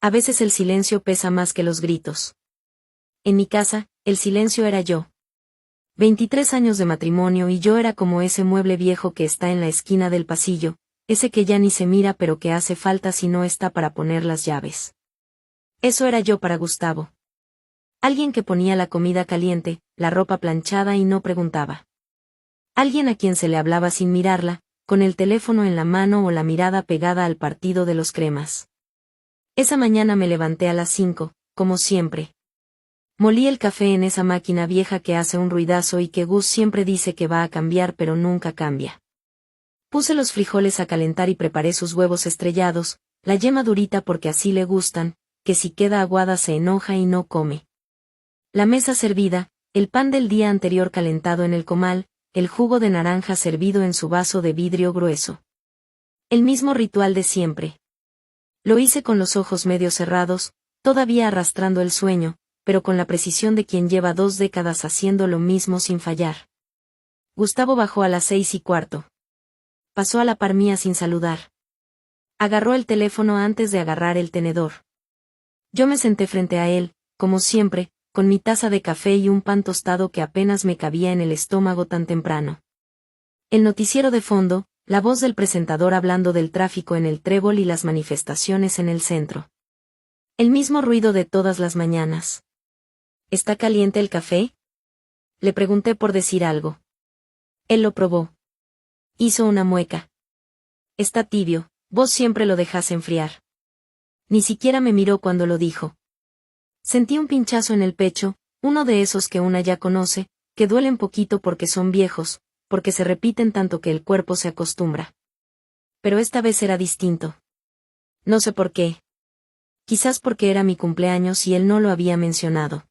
A veces el silencio pesa más que los gritos. En mi casa, el silencio era yo. 23 años de matrimonio y yo era como ese mueble viejo que está en la esquina del pasillo, ese que ya ni se mira pero que hace falta si no está para poner las llaves. Eso era yo para Gustavo. Alguien que ponía la comida caliente, la ropa planchada y no preguntaba. Alguien a quien se le hablaba sin mirarla, con el teléfono en la mano o la mirada pegada al partido de los cremas. Esa mañana me levanté a las 5, como siempre. Molí el café en esa máquina vieja que hace un ruidazo y que Gus siempre dice que va a cambiar pero nunca cambia. Puse los frijoles a calentar y preparé sus huevos estrellados, la yema durita porque así le gustan, que si queda aguada se enoja y no come. La mesa servida, el pan del día anterior calentado en el comal, el jugo de naranja servido en su vaso de vidrio grueso. El mismo ritual de siempre. Lo hice con los ojos medio cerrados, todavía arrastrando el sueño, pero con la precisión de quien lleva 2 décadas haciendo lo mismo sin fallar. Gustavo bajó a las 6:15. Pasó a la par mía sin saludar. Agarró el teléfono antes de agarrar el tenedor. Yo me senté frente a él, como siempre, con mi taza de café y un pan tostado que apenas me cabía en el estómago tan temprano. El noticiero de fondo, la voz del presentador hablando del tráfico en el Trébol y las manifestaciones en el centro. El mismo ruido de todas las mañanas. ¿Está caliente el café? Le pregunté por decir algo. Él lo probó. Hizo una mueca. Está tibio, vos siempre lo dejás enfriar. Ni siquiera me miró cuando lo dijo. Sentí un pinchazo en el pecho, uno de esos que una ya conoce, que duelen poquito porque son viejos, porque se repiten tanto que el cuerpo se acostumbra. Pero esta vez era distinto. No sé por qué. Quizás porque era mi cumpleaños y él no lo había mencionado.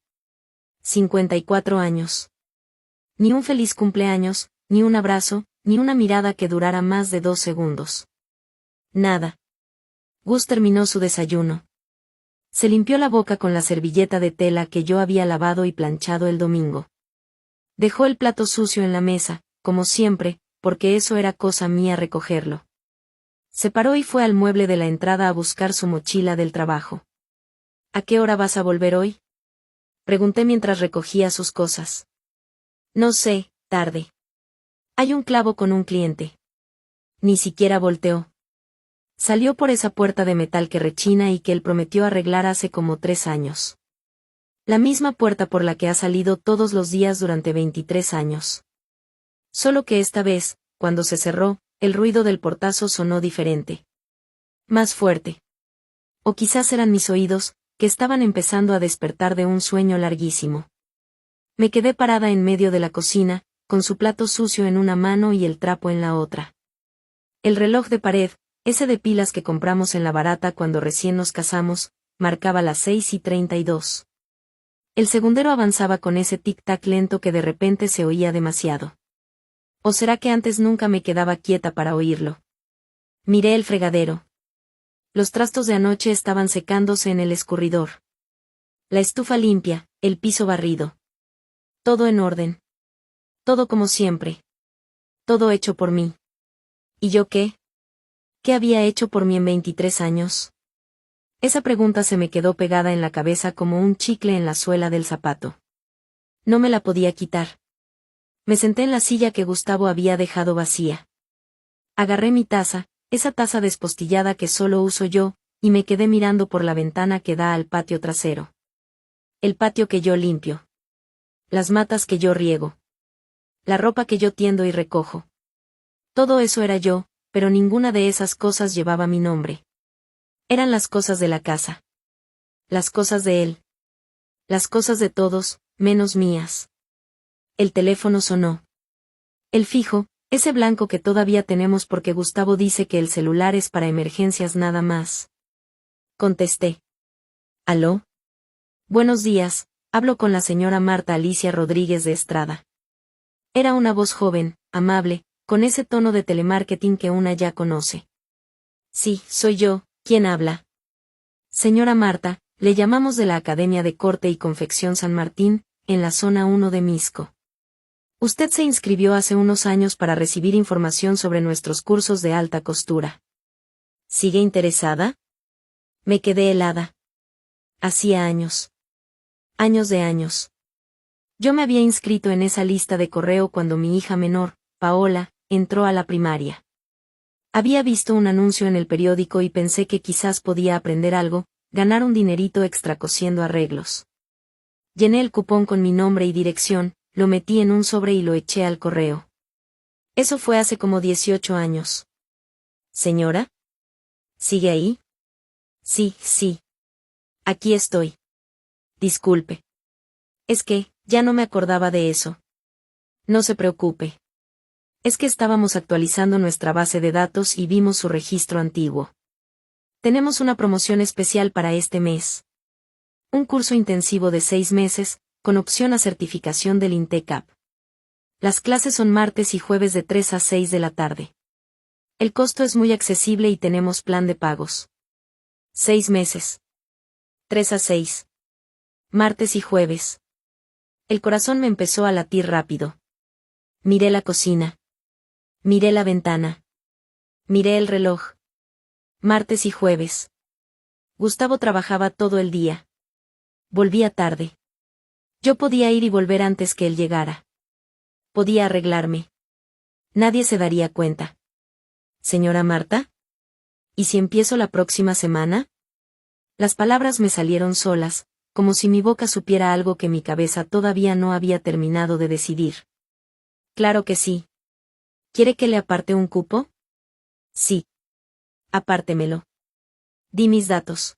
54 años. Ni un feliz cumpleaños, ni un abrazo, ni una mirada que durara más de 2 segundos. Nada. Gus terminó su desayuno. Se limpió la boca con la servilleta de tela que yo había lavado y planchado el domingo. Dejó el plato sucio en la mesa, como siempre, porque eso era cosa mía recogerlo. Se paró y fue al mueble de la entrada a buscar su mochila del trabajo. ¿A qué hora vas a volver hoy?, pregunté mientras recogía sus cosas. No sé, tarde. Hay un clavo con un cliente. Ni siquiera volteó. Salió por esa puerta de metal que rechina y que él prometió arreglar hace como 3 años. La misma puerta por la que ha salido todos los días durante 23 años. Solo que esta vez, cuando se cerró, el ruido del portazo sonó diferente. Más fuerte. O quizás eran mis oídos, que estaban empezando a despertar de un sueño larguísimo. Me quedé parada en medio de la cocina, con su plato sucio en una mano y el trapo en la otra. El reloj de pared, ese de pilas que compramos en la barata cuando recién nos casamos, marcaba las 6:32. El segundero avanzaba con ese tic-tac lento que de repente se oía demasiado. ¿O será que antes nunca me quedaba quieta para oírlo? Miré el fregadero. Los trastos de anoche estaban secándose en el escurridor. La estufa limpia, el piso barrido. Todo en orden. Todo como siempre. Todo hecho por mí. ¿Y yo qué? ¿Qué había hecho por mí en 23 años? Esa pregunta se me quedó pegada en la cabeza como un chicle en la suela del zapato. No me la podía quitar. Me senté en la silla que Gustavo había dejado vacía. Agarré mi taza, esa taza despostillada que solo uso yo, y me quedé mirando por la ventana que da al patio trasero. El patio que yo limpio. Las matas que yo riego. La ropa que yo tiendo y recojo. Todo eso era yo, pero ninguna de esas cosas llevaba mi nombre. Eran las cosas de la casa. Las cosas de él. Las cosas de todos, menos mías. El teléfono sonó. El fijo, ese blanco que todavía tenemos porque Gustavo dice que el celular es para emergencias nada más. Contesté. ¿Aló? Buenos días, hablo con la señora Marta Alicia Rodríguez de Estrada. Era una voz joven, amable, con ese tono de telemarketing que una ya conoce. Sí, soy yo, ¿quién habla? Señora Marta, le llamamos de la Academia de Corte y Confección San Martín, en la zona 1 de Misco. Usted se inscribió hace unos años para recibir información sobre nuestros cursos de alta costura. ¿Sigue interesada? Me quedé helada. Hacía años. Años de años. Yo me había inscrito en esa lista de correo cuando mi hija menor, Paola, entró a la primaria. Había visto un anuncio en el periódico y pensé que quizás podía aprender algo, ganar un dinerito extra cosiendo arreglos. Llené el cupón con mi nombre y dirección, lo metí en un sobre y lo eché al correo. Eso fue hace como 18 años. ¿Señora? ¿Sigue ahí? Sí, sí. Aquí estoy. Disculpe. Es que, ya no me acordaba de eso. No se preocupe. Es que estábamos actualizando nuestra base de datos y vimos su registro antiguo. Tenemos una promoción especial para este mes. Un curso intensivo de 6 meses, con opción a certificación del INTECAP. Las clases son martes y jueves de 3 a 6 de la tarde. El costo es muy accesible y tenemos plan de pagos. 6 meses. 3 a 6. Martes y jueves. El corazón me empezó a latir rápido. Miré la cocina. Miré la ventana. Miré el reloj. Martes y jueves. Gustavo trabajaba todo el día. Volvía tarde. Yo podía ir y volver antes que él llegara. Podía arreglarme. Nadie se daría cuenta. ¿Señora Marta? ¿Y si empiezo la próxima semana? Las palabras me salieron solas, como si mi boca supiera algo que mi cabeza todavía no había terminado de decidir. Claro que sí. ¿Quiere que le aparte un cupo? Sí. Apártemelo. Di mis datos.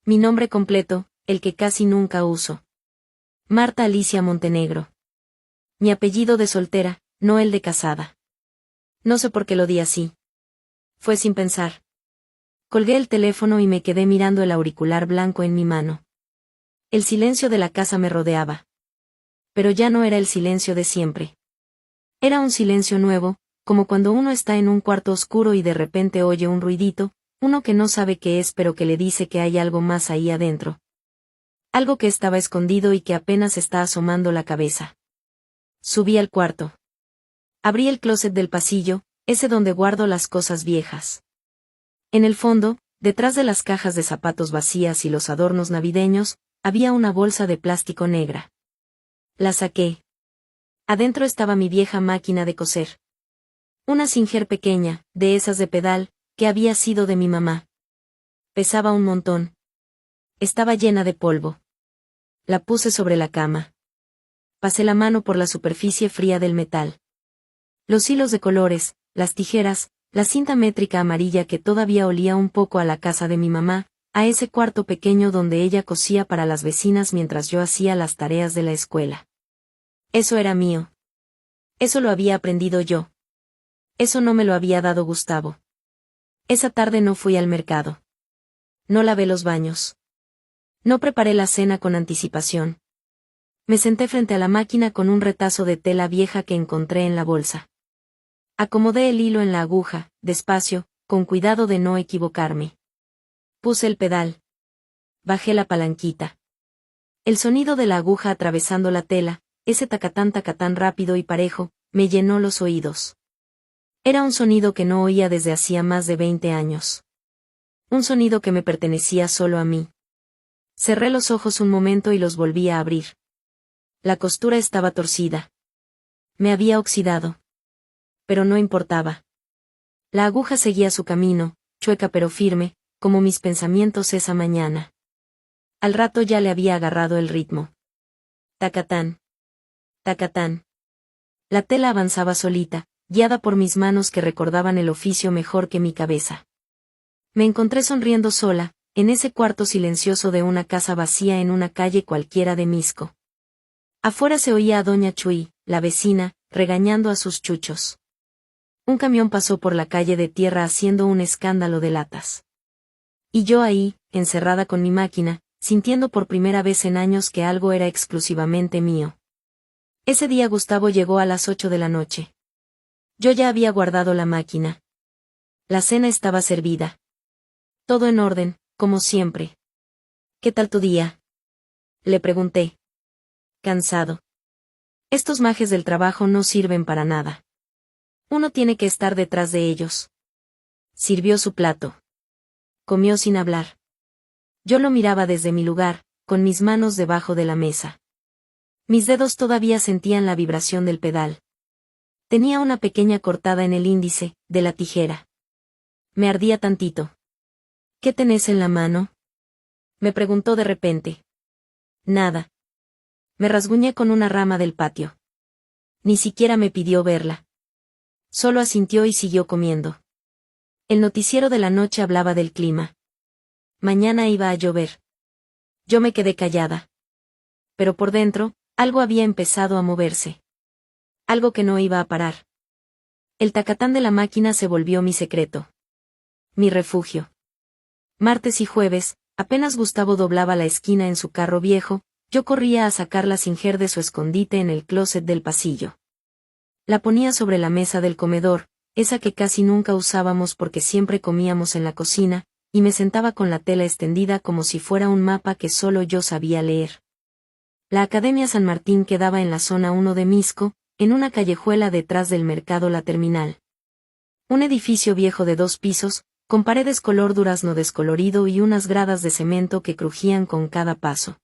Mi nombre completo, el que casi nunca uso. Marta Alicia Montenegro. Mi apellido de soltera, no el de casada. No sé por qué lo di así. Fue sin pensar. Colgué el teléfono y me quedé mirando el auricular blanco en mi mano. El silencio de la casa me rodeaba. Pero ya no era el silencio de siempre. Era un silencio nuevo, como cuando uno está en un cuarto oscuro y de repente oye un ruidito, uno que no sabe qué es pero que le dice que hay algo más ahí adentro. Algo que estaba escondido y que apenas está asomando la cabeza. Subí al cuarto. Abrí el closet del pasillo, ese donde guardo las cosas viejas. En el fondo, detrás de las cajas de zapatos vacías y los adornos navideños, había una bolsa de plástico negra. La saqué. Adentro estaba mi vieja máquina de coser. Una Singer pequeña, de esas de pedal, que había sido de mi mamá. Pesaba un montón. Estaba llena de polvo. La puse sobre la cama. Pasé la mano por la superficie fría del metal. Los hilos de colores, las tijeras, la cinta métrica amarilla que todavía olía un poco a la casa de mi mamá, a ese cuarto pequeño donde ella cosía para las vecinas mientras yo hacía las tareas de la escuela. Eso era mío. Eso lo había aprendido yo. Eso no me lo había dado Gustavo. Esa tarde no fui al mercado. No lavé los baños. No preparé la cena con anticipación. Me senté frente a la máquina con un retazo de tela vieja que encontré en la bolsa. Acomodé el hilo en la aguja, despacio, con cuidado de no equivocarme. Puse el pedal. Bajé la palanquita. El sonido de la aguja atravesando la tela, ese tacatán rápido y parejo, me llenó los oídos. Era un sonido que no oía desde hacía más de 20 años. Un sonido que me pertenecía solo a mí. Cerré los ojos un momento y los volví a abrir. La costura estaba torcida. Me había oxidado. Pero no importaba. La aguja seguía su camino, chueca pero firme, como mis pensamientos esa mañana. Al rato ya le había agarrado el ritmo. Tacatán. Tacatán. La tela avanzaba solita, guiada por mis manos que recordaban el oficio mejor que mi cabeza. Me encontré sonriendo sola, en ese cuarto silencioso de una casa vacía en una calle cualquiera de Misco. Afuera se oía a doña Chuy, la vecina, regañando a sus chuchos. Un camión pasó por la calle de tierra haciendo un escándalo de latas. Y yo ahí, encerrada con mi máquina, sintiendo por primera vez en años que algo era exclusivamente mío. Ese día Gustavo llegó a las 8 de la noche. Yo ya había guardado la máquina. La cena estaba servida. Todo en orden, como siempre. ¿Qué tal tu día? Le pregunté. Cansado. Estos majes del trabajo no sirven para nada. Uno tiene que estar detrás de ellos. Sirvió su plato. Comió sin hablar. Yo lo miraba desde mi lugar, con mis manos debajo de la mesa. Mis dedos todavía sentían la vibración del pedal. Tenía una pequeña cortada en el índice, de la tijera. Me ardía tantito. ¿Qué tenés en la mano?, me preguntó de repente. Nada. Me rasguñé con una rama del patio. Ni siquiera me pidió verla. Solo asintió y siguió comiendo. El noticiero de la noche hablaba del clima. Mañana iba a llover. Yo me quedé callada. Pero por dentro, algo había empezado a moverse. Algo que no iba a parar. El tacatán de la máquina se volvió mi secreto. Mi refugio. Martes y jueves, apenas Gustavo doblaba la esquina en su carro viejo, yo corría a sacar la Singer de su escondite en el closet del pasillo. La ponía sobre la mesa del comedor, esa que casi nunca usábamos porque siempre comíamos en la cocina, y me sentaba con la tela extendida como si fuera un mapa que solo yo sabía leer. La Academia San Martín quedaba en la zona 1 de Misco, en una callejuela detrás del mercado La Terminal. Un edificio viejo de 2 pisos, con paredes color durazno descolorido y unas gradas de cemento que crujían con cada paso.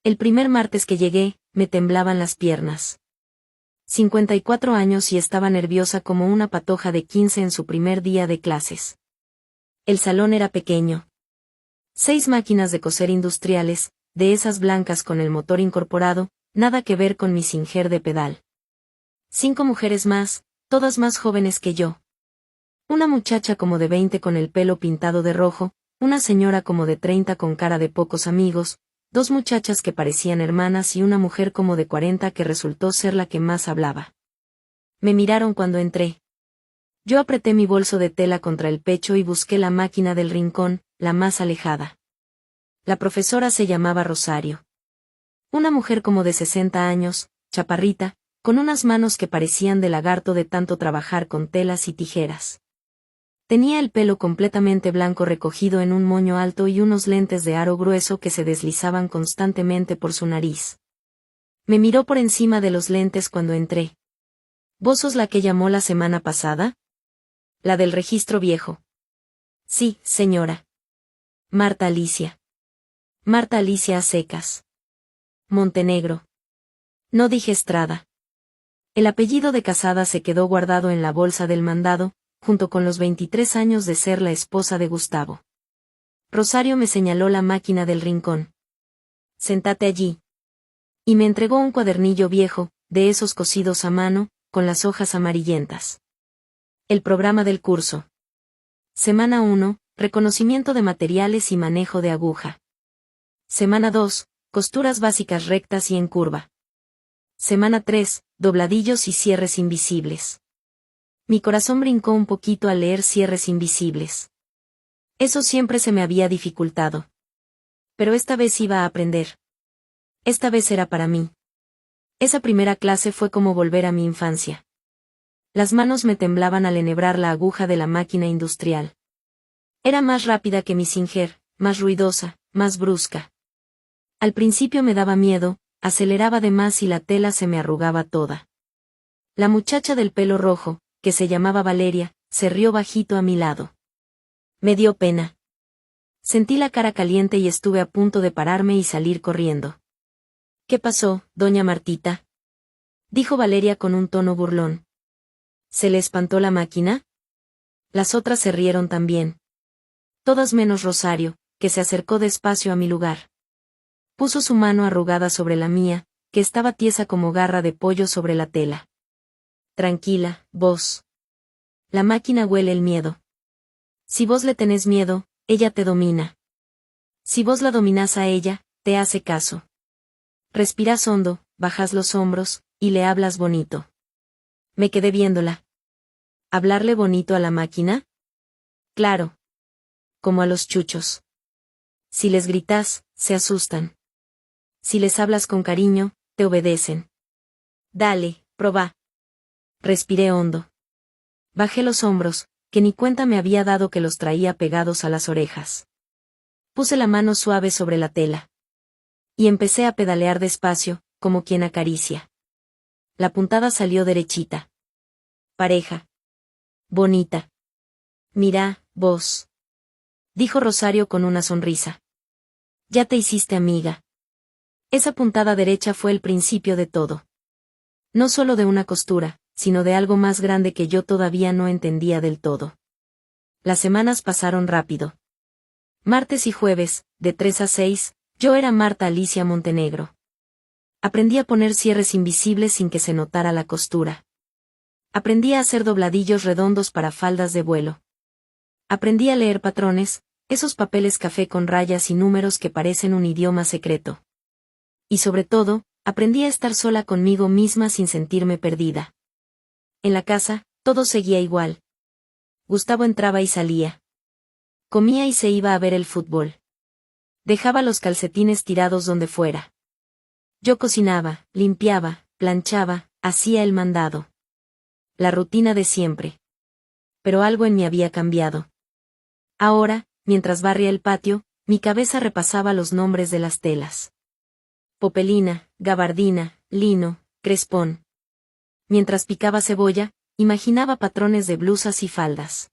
El primer martes que llegué, me temblaban las piernas. 54 años y estaba nerviosa como una patoja de 15 en su primer día de clases. El salón era pequeño. 6 máquinas de coser industriales, de esas blancas con el motor incorporado, nada que ver con mi Singer de pedal. 5 mujeres más, todas más jóvenes que yo. Una muchacha como de 20 con el pelo pintado de rojo, una señora como de 30 con cara de pocos amigos, 2 muchachas que parecían hermanas y una mujer como de 40 que resultó ser la que más hablaba. Me miraron cuando entré. Yo apreté mi bolso de tela contra el pecho y busqué la máquina del rincón, la más alejada. La profesora se llamaba Rosario. Una mujer como de 60 años, chaparrita, con unas manos que parecían de lagarto de tanto trabajar con telas y tijeras. Tenía el pelo completamente blanco recogido en un moño alto y unos lentes de aro grueso que se deslizaban constantemente por su nariz. Me miró por encima de los lentes cuando entré. ¿Vos sos la que llamó la semana pasada? La del registro viejo. Sí, señora. Marta Alicia. Marta Alicia a secas. Montenegro. No dije Estrada. El apellido de casada se quedó guardado en la bolsa del mandado, junto con los 23 años de ser la esposa de Gustavo. Rosario me señaló la máquina del rincón. Sentate allí. Y me entregó un cuadernillo viejo, de esos cosidos a mano, con las hojas amarillentas. El programa del curso. Semana 1, reconocimiento de materiales y manejo de aguja. Semana 2, costuras básicas rectas y en curva. Semana 3, dobladillos y cierres invisibles. Mi corazón brincó un poquito al leer cierres invisibles. Eso siempre se me había dificultado. Pero esta vez iba a aprender. Esta vez era para mí. Esa primera clase fue como volver a mi infancia. Las manos me temblaban al enhebrar la aguja de la máquina industrial. Era más rápida que mi Singer, más ruidosa, más brusca. Al principio me daba miedo, aceleraba de más y la tela se me arrugaba toda. La muchacha del pelo rojo, que se llamaba Valeria, se rió bajito a mi lado. Me dio pena. Sentí la cara caliente y estuve a punto de pararme y salir corriendo. ¿Qué pasó, doña Martita?, dijo Valeria con un tono burlón. ¿Se le espantó la máquina? Las otras se rieron también. Todas menos Rosario, que se acercó despacio a mi lugar. Puso su mano arrugada sobre la mía, que estaba tiesa como garra de pollo sobre la tela. Tranquila, vos. La máquina huele el miedo. Si vos le tenés miedo, ella te domina. Si vos la dominás a ella, te hace caso. Respirás hondo, bajas los hombros, y le hablas bonito. Me quedé viéndola. ¿Hablarle bonito a la máquina? Claro. Como a los chuchos. Si les gritás, se asustan. Si les hablas con cariño, te obedecen. Dale, probá. Respiré hondo. Bajé los hombros, que ni cuenta me había dado que los traía pegados a las orejas. Puse la mano suave sobre la tela. Y empecé a pedalear despacio, como quien acaricia. La puntada salió derechita. Pareja. Bonita. Mirá, vos. Dijo Rosario con una sonrisa. Ya te hiciste amiga. Esa puntada derecha fue el principio de todo. No solo de una costura, sino de algo más grande que yo todavía no entendía del todo. Las semanas pasaron rápido. Martes y jueves, de 3 a 6, yo era Marta Alicia Montenegro. Aprendí a poner cierres invisibles sin que se notara la costura. Aprendí a hacer dobladillos redondos para faldas de vuelo. Aprendí a leer patrones, esos papeles café con rayas y números que parecen un idioma secreto. Y sobre todo, aprendí a estar sola conmigo misma sin sentirme perdida. En la casa, todo seguía igual. Gustavo entraba y salía. Comía y se iba a ver el fútbol. Dejaba los calcetines tirados donde fuera. Yo cocinaba, limpiaba, planchaba, hacía el mandado. La rutina de siempre. Pero algo en mí había cambiado. Ahora, mientras barría el patio, mi cabeza repasaba los nombres de las telas. Popelina, gabardina, lino, crespón. Mientras picaba cebolla, imaginaba patrones de blusas y faldas.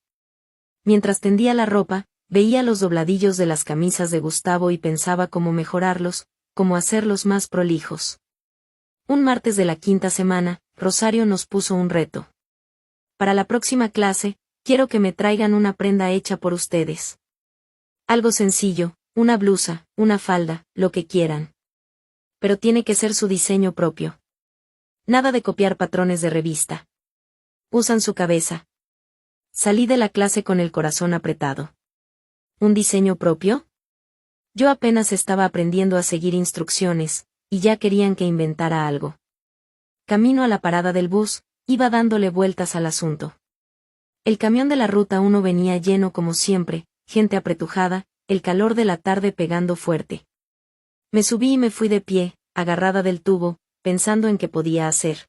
Mientras tendía la ropa, veía los dobladillos de las camisas de Gustavo y pensaba cómo mejorarlos, cómo hacerlos más prolijos. Un martes de la quinta semana, Rosario nos puso un reto. Para la próxima clase, quiero que me traigan una prenda hecha por ustedes. Algo sencillo, una blusa, una falda, lo que quieran. Pero tiene que ser su diseño propio. Nada de copiar patrones de revista. Usan su cabeza. Salí de la clase con el corazón apretado. ¿Un diseño propio? Yo apenas estaba aprendiendo a seguir instrucciones, y ya querían que inventara algo. Camino a la parada del bus, iba dándole vueltas al asunto. El camión de la Ruta 1 venía lleno como siempre, gente apretujada, el calor de la tarde pegando fuerte. Me subí y me fui de pie, agarrada del tubo, pensando en qué podía hacer.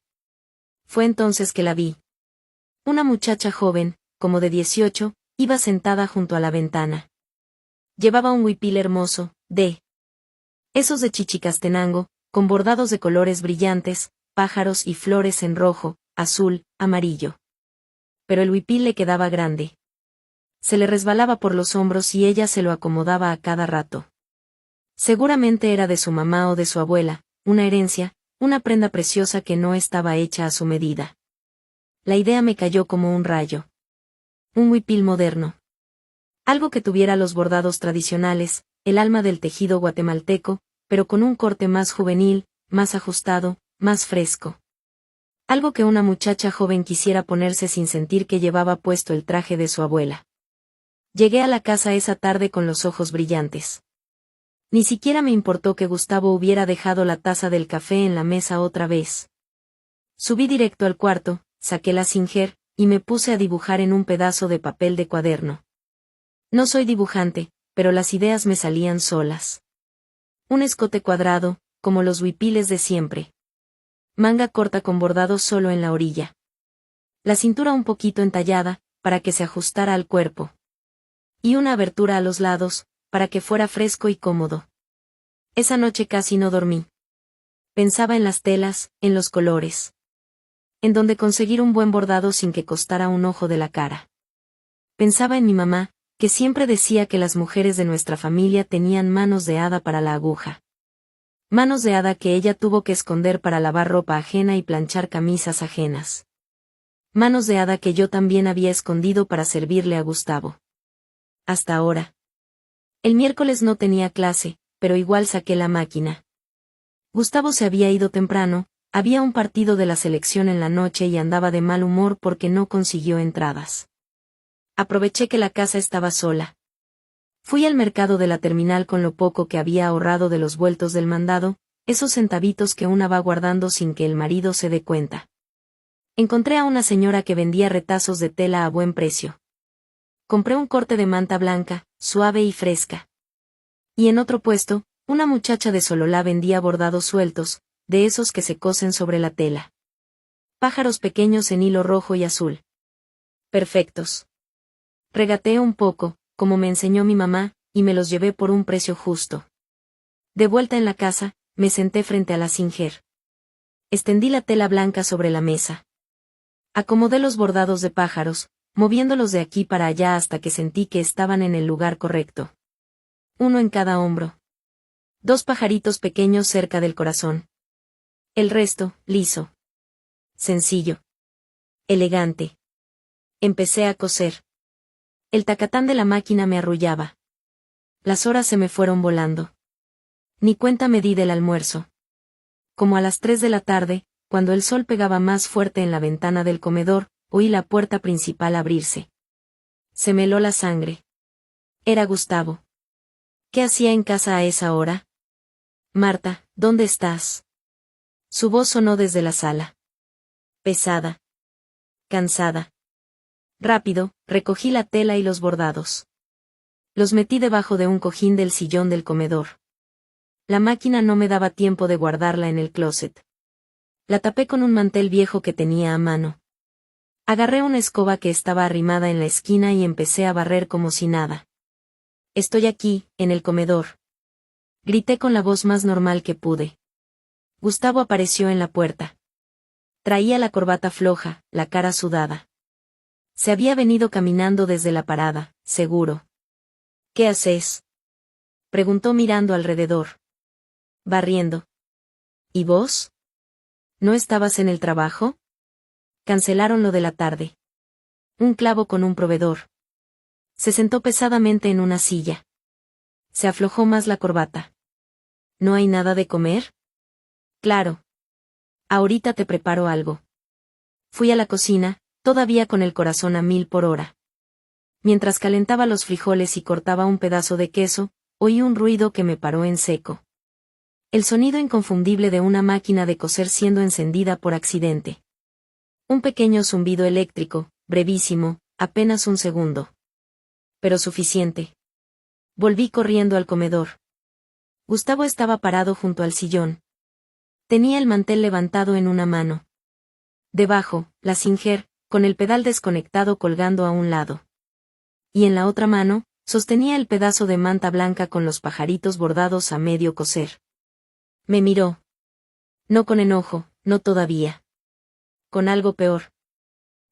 Fue entonces que la vi. Una muchacha joven, como de 18, iba sentada junto a la ventana. Llevaba un huipil hermoso, de esos de Chichicastenango, con bordados de colores brillantes, pájaros y flores en rojo, azul, amarillo. Pero el huipil le quedaba grande. Se le resbalaba por los hombros y ella se lo acomodaba a cada rato. Seguramente era de su mamá o de su abuela, una herencia, una prenda preciosa que no estaba hecha a su medida. La idea me cayó como un rayo. Un huipil moderno. Algo que tuviera los bordados tradicionales, el alma del tejido guatemalteco, pero con un corte más juvenil, más ajustado, más fresco. Algo que una muchacha joven quisiera ponerse sin sentir que llevaba puesto el traje de su abuela. Llegué a la casa esa tarde con los ojos brillantes. Ni siquiera me importó que Gustavo hubiera dejado la taza del café en la mesa otra vez. Subí directo al cuarto, saqué la Singer, y me puse a dibujar en un pedazo de papel de cuaderno. No soy dibujante, pero las ideas me salían solas. Un escote cuadrado, como los huipiles de siempre. Manga corta con bordado solo en la orilla. La cintura un poquito entallada, para que se ajustara al cuerpo. Y una abertura a los lados, para que fuera fresco y cómodo. Esa noche casi no dormí. Pensaba en las telas, en los colores. En dónde conseguir un buen bordado sin que costara un ojo de la cara. Pensaba en mi mamá, que siempre decía que las mujeres de nuestra familia tenían manos de hada para la aguja. Manos de hada que ella tuvo que esconder para lavar ropa ajena y planchar camisas ajenas. Manos de hada que yo también había escondido para servirle a Gustavo. Hasta ahora. El miércoles no tenía clase, pero igual saqué la máquina. Gustavo se había ido temprano, había un partido de la selección en la noche y andaba de mal humor porque no consiguió entradas. Aproveché que la casa estaba sola. Fui al mercado de la terminal con lo poco que había ahorrado de los vueltos del mandado, esos centavitos que una va guardando sin que el marido se dé cuenta. Encontré a una señora que vendía retazos de tela a buen precio. Compré un corte de manta blanca, suave y fresca. Y en otro puesto, una muchacha de Sololá vendía bordados sueltos, de esos que se cosen sobre la tela. Pájaros pequeños en hilo rojo y azul. Perfectos. Regateé un poco, como me enseñó mi mamá, y me los llevé por un precio justo. De vuelta en la casa, me senté frente a la Singer. Extendí la tela blanca sobre la mesa. Acomodé los bordados de pájaros, moviéndolos de aquí para allá hasta que sentí que estaban en el lugar correcto. Uno en cada hombro. 2 pajaritos pequeños cerca del corazón. El resto, liso. Sencillo. Elegante. Empecé a coser. El tacatán de la máquina me arrullaba. Las horas se me fueron volando. Ni cuenta me di del almuerzo. Como a las 3 de la tarde, cuando el sol pegaba más fuerte en la ventana del comedor, oí la puerta principal abrirse. Se me heló la sangre. Era Gustavo. ¿Qué hacía en casa a esa hora? Marta, ¿dónde estás? Su voz sonó desde la sala. Pesada. Cansada. Rápido, recogí la tela y los bordados. Los metí debajo de un cojín del sillón del comedor. La máquina no me daba tiempo de guardarla en el closet. La tapé con un mantel viejo que tenía a mano. Agarré una escoba que estaba arrimada en la esquina y empecé a barrer como si nada. Estoy aquí, en el comedor. Grité con la voz más normal que pude. Gustavo apareció en la puerta. Traía la corbata floja, la cara sudada. Se había venido caminando desde la parada, seguro. ¿Qué haces? Preguntó mirando alrededor. Barriendo. ¿Y vos? ¿No estabas en el trabajo? Cancelaron lo de la tarde. Un clavo con un proveedor. Se sentó pesadamente en una silla. Se aflojó más la corbata. ¿No hay nada de comer? Claro. Ahorita te preparo algo. Fui a la cocina, todavía con el corazón a 1000 por hora. Mientras calentaba los frijoles y cortaba un pedazo de queso, oí un ruido que me paró en seco. El sonido inconfundible de una máquina de coser siendo encendida por accidente. Un pequeño zumbido eléctrico, brevísimo, apenas un segundo. Pero suficiente. Volví corriendo al comedor. Gustavo estaba parado junto al sillón. Tenía el mantel levantado en una mano. Debajo, la Singer, con el pedal desconectado colgando a un lado. Y en la otra mano, sostenía el pedazo de manta blanca con los pajaritos bordados a medio coser. Me miró. No con enojo, no todavía. Con algo peor.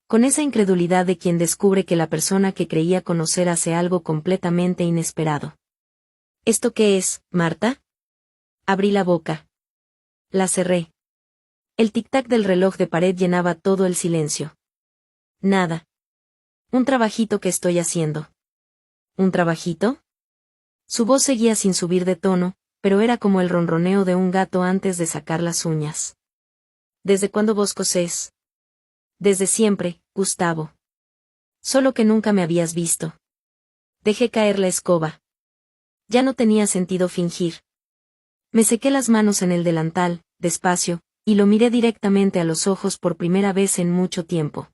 Con esa incredulidad de quien descubre que la persona que creía conocer hace algo completamente inesperado. ¿Esto qué es, Marta? Abrí la boca. La cerré. El tic-tac del reloj de pared llenaba todo el silencio. Nada. Un trabajito que estoy haciendo. ¿Un trabajito? Su voz seguía sin subir de tono, pero era como el ronroneo de un gato antes de sacar las uñas. ¿Desde cuándo vos cosés? Desde siempre, Gustavo. Solo que nunca me habías visto. Dejé caer la escoba. Ya no tenía sentido fingir. Me sequé las manos en el delantal, despacio, y lo miré directamente a los ojos por primera vez en mucho tiempo.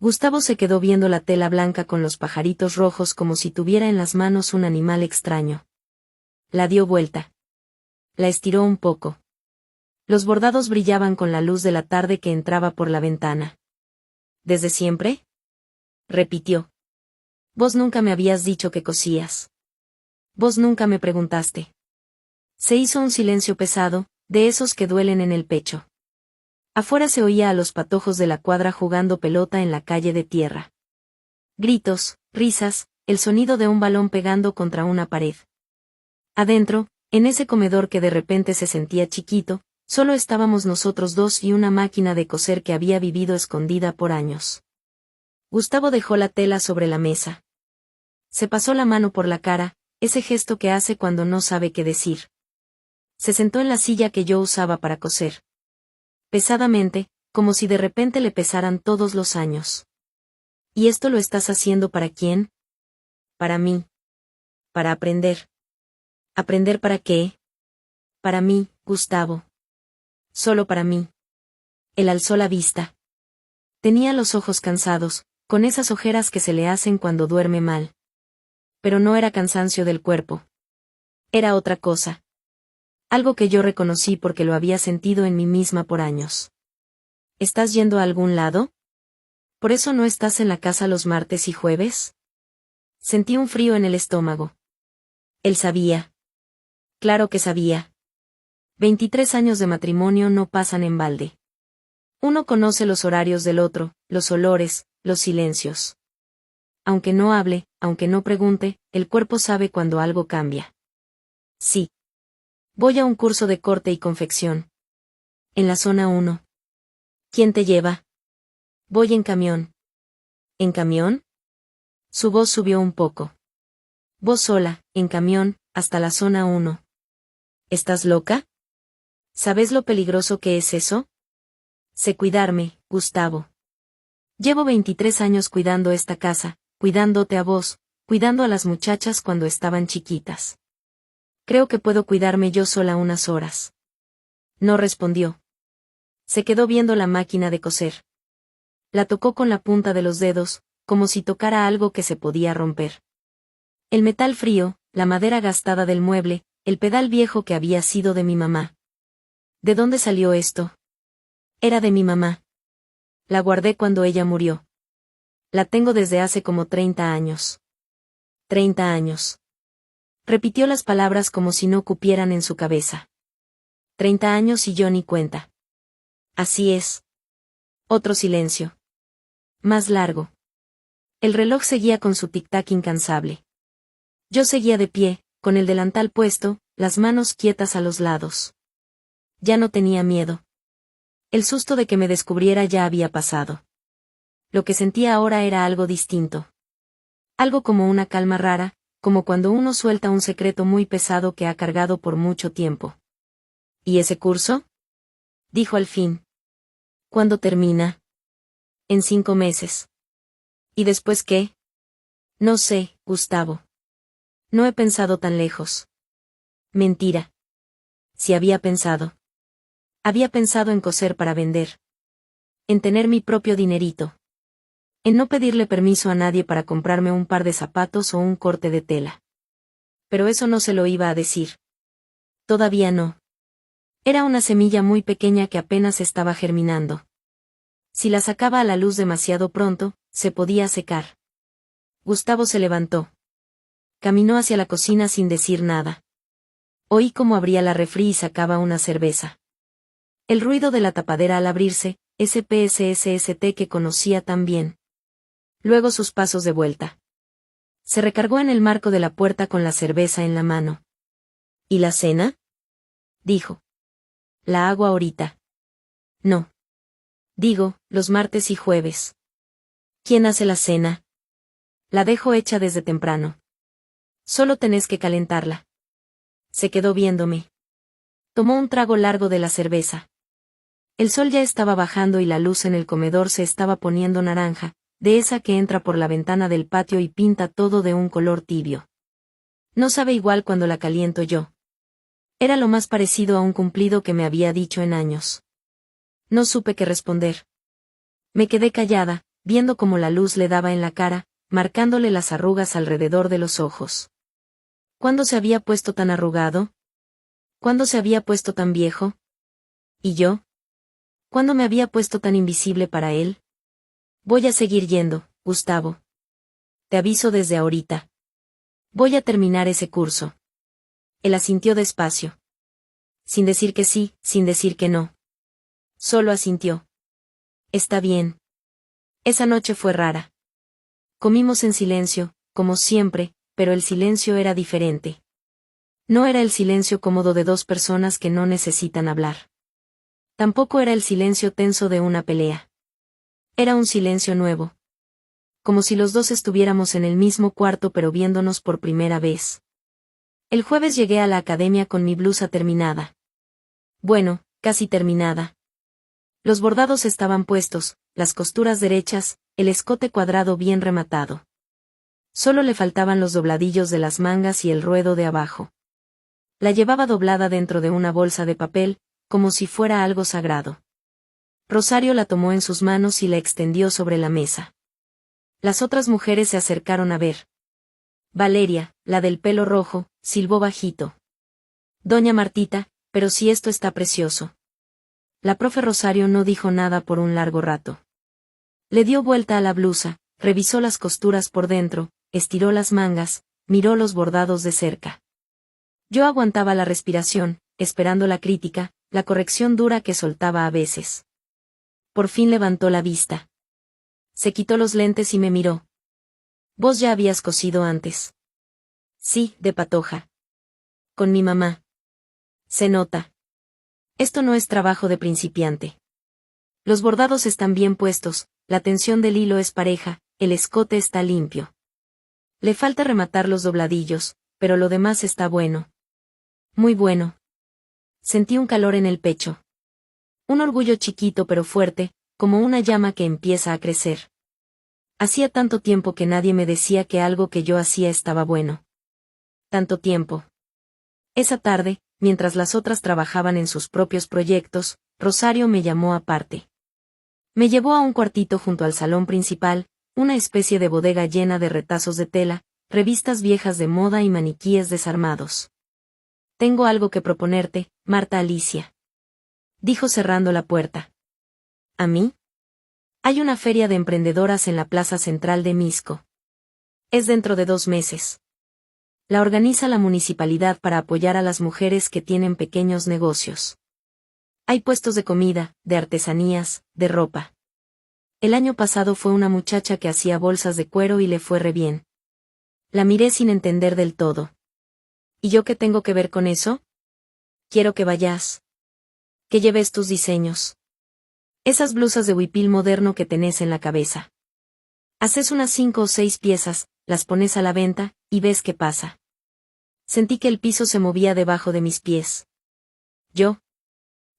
Gustavo se quedó viendo la tela blanca con los pajaritos rojos como si tuviera en las manos un animal extraño. La dio vuelta. La estiró un poco. Los bordados brillaban con la luz de la tarde que entraba por la ventana. ¿Desde siempre? Repitió. Vos nunca me habías dicho que cosías. Vos nunca me preguntaste. Se hizo un silencio pesado, de esos que duelen en el pecho. Afuera se oía a los patojos de la cuadra jugando pelota en la calle de tierra. Gritos, risas, el sonido de un balón pegando contra una pared. Adentro, en ese comedor que de repente se sentía chiquito, solo estábamos nosotros dos y una máquina de coser que había vivido escondida por años. Gustavo dejó la tela sobre la mesa. Se pasó la mano por la cara, ese gesto que hace cuando no sabe qué decir. Se sentó en la silla que yo usaba para coser. Pesadamente, como si de repente le pesaran todos los años. ¿Y esto lo estás haciendo para quién? Para mí. Para aprender. ¿Aprender para qué? Para mí, Gustavo. Solo para mí. Él alzó la vista. Tenía los ojos cansados, con esas ojeras que se le hacen cuando duerme mal. Pero no era cansancio del cuerpo. Era otra cosa. Algo que yo reconocí porque lo había sentido en mí misma por años. ¿Estás yendo a algún lado? ¿Por eso no estás en la casa los martes y jueves? Sentí un frío en el estómago. Él sabía. Claro que sabía. 23 años de matrimonio no pasan en balde. Uno conoce los horarios del otro, los olores, los silencios. Aunque no hable, aunque no pregunte, el cuerpo sabe cuando algo cambia. Sí. Voy a un curso de corte y confección. En la zona 1. ¿Quién te lleva? Voy en camión. ¿En camión? Su voz subió un poco. Vos sola, en camión, hasta la zona 1. ¿Estás loca? ¿Sabes lo peligroso que es eso? Sé cuidarme, Gustavo. Llevo 23 años cuidando esta casa, cuidándote a vos, cuidando a las muchachas cuando estaban chiquitas. Creo que puedo cuidarme yo sola unas horas. No respondió. Se quedó viendo la máquina de coser. La tocó con la punta de los dedos, como si tocara algo que se podía romper. El metal frío, la madera gastada del mueble, el pedal viejo que había sido de mi mamá. ¿De dónde salió esto? Era de mi mamá. La guardé cuando ella murió. La tengo desde hace como 30 años. 30 años. Repitió las palabras como si no cupieran en su cabeza. 30 años y yo ni cuenta. Así es. Otro silencio. Más largo. El reloj seguía con su tic-tac incansable. Yo seguía de pie, con el delantal puesto, las manos quietas a los lados. Ya no tenía miedo. El susto de que me descubriera ya había pasado. Lo que sentía ahora era algo distinto. Algo como una calma rara, como cuando uno suelta un secreto muy pesado que ha cargado por mucho tiempo. ¿Y ese curso? Dijo al fin. ¿Cuándo termina? En 5 meses. ¿Y después qué? No sé, Gustavo. No he pensado tan lejos. Mentira. Si había pensado. Había pensado en coser para vender. En tener mi propio dinerito. En no pedirle permiso a nadie para comprarme un par de zapatos o un corte de tela. Pero eso no se lo iba a decir. Todavía no. Era una semilla muy pequeña que apenas estaba germinando. Si la sacaba a la luz demasiado pronto, se podía secar. Gustavo se levantó. Caminó hacia la cocina sin decir nada. Oí cómo abría la refri y sacaba una cerveza. El ruido de la tapadera al abrirse, ese PSSST que conocía tan bien. Luego sus pasos de vuelta. Se recargó en el marco de la puerta con la cerveza en la mano. ¿Y la cena? Dijo. La hago ahorita. No. Digo, los martes y jueves. ¿Quién hace la cena? La dejo hecha desde temprano. Solo tenés que calentarla. Se quedó viéndome. Tomó un trago largo de la cerveza. El sol ya estaba bajando y la luz en el comedor se estaba poniendo naranja, de esa que entra por la ventana del patio y pinta todo de un color tibio. No sabe igual cuando la caliento yo. Era lo más parecido a un cumplido que me había dicho en años. No supe qué responder. Me quedé callada, viendo cómo la luz le daba en la cara, marcándole las arrugas alrededor de los ojos. ¿Cuándo se había puesto tan arrugado? ¿Cuándo se había puesto tan viejo? ¿Y yo? ¿Cuándo me había puesto tan invisible para él? Voy a seguir yendo, Gustavo. Te aviso desde ahorita. Voy a terminar ese curso. Él asintió despacio. Sin decir que sí, sin decir que no. Solo asintió. Está bien. Esa noche fue rara. Comimos en silencio, como siempre, pero el silencio era diferente. No era el silencio cómodo de dos personas que no necesitan hablar. Tampoco era el silencio tenso de una pelea. Era un silencio nuevo. Como si los dos estuviéramos en el mismo cuarto pero viéndonos por primera vez. El jueves llegué a la academia con mi blusa terminada. Bueno, casi terminada. Los bordados estaban puestos, las costuras derechas, el escote cuadrado bien rematado. Solo le faltaban los dobladillos de las mangas y el ruedo de abajo. La llevaba doblada dentro de una bolsa de papel, como si fuera algo sagrado. Rosario la tomó en sus manos y la extendió sobre la mesa. Las otras mujeres se acercaron a ver. Valeria, la del pelo rojo, silbó bajito. Doña Martita, pero si esto está precioso. La profe Rosario no dijo nada por un largo rato. Le dio vuelta a la blusa, revisó las costuras por dentro, estiró las mangas, miró los bordados de cerca. Yo aguantaba la respiración, esperando la crítica, la corrección dura que soltaba a veces. Por fin levantó la vista. Se quitó los lentes y me miró. ¿Vos ya habías cosido antes? Sí, de patoja. Con mi mamá. Se nota. Esto no es trabajo de principiante. Los bordados están bien puestos, la tensión del hilo es pareja, el escote está limpio. Le falta rematar los dobladillos, pero lo demás está bueno. Muy bueno. Sentí un calor en el pecho. Un orgullo chiquito pero fuerte, como una llama que empieza a crecer. Hacía tanto tiempo que nadie me decía que algo que yo hacía estaba bueno. Tanto tiempo. Esa tarde, mientras las otras trabajaban en sus propios proyectos, Rosario me llamó aparte. Me llevó a un cuartito junto al salón principal, una especie de bodega llena de retazos de tela, revistas viejas de moda y maniquíes desarmados. Tengo algo que proponerte, Marta Alicia. Dijo cerrando la puerta. ¿A mí? Hay una feria de emprendedoras en la plaza central de Misco. Es dentro de 2 meses. La organiza la municipalidad para apoyar a las mujeres que tienen pequeños negocios. Hay puestos de comida, de artesanías, de ropa. El año pasado fue una muchacha que hacía bolsas de cuero y le fue re bien. La miré sin entender del todo. ¿Y yo qué tengo que ver con eso? Quiero que vayas. Que lleves tus diseños. Esas blusas de huipil moderno que tenés en la cabeza. Haces unas 5 o 6 piezas, las pones a la venta, y ves qué pasa. Sentí que el piso se movía debajo de mis pies. ¿Yo?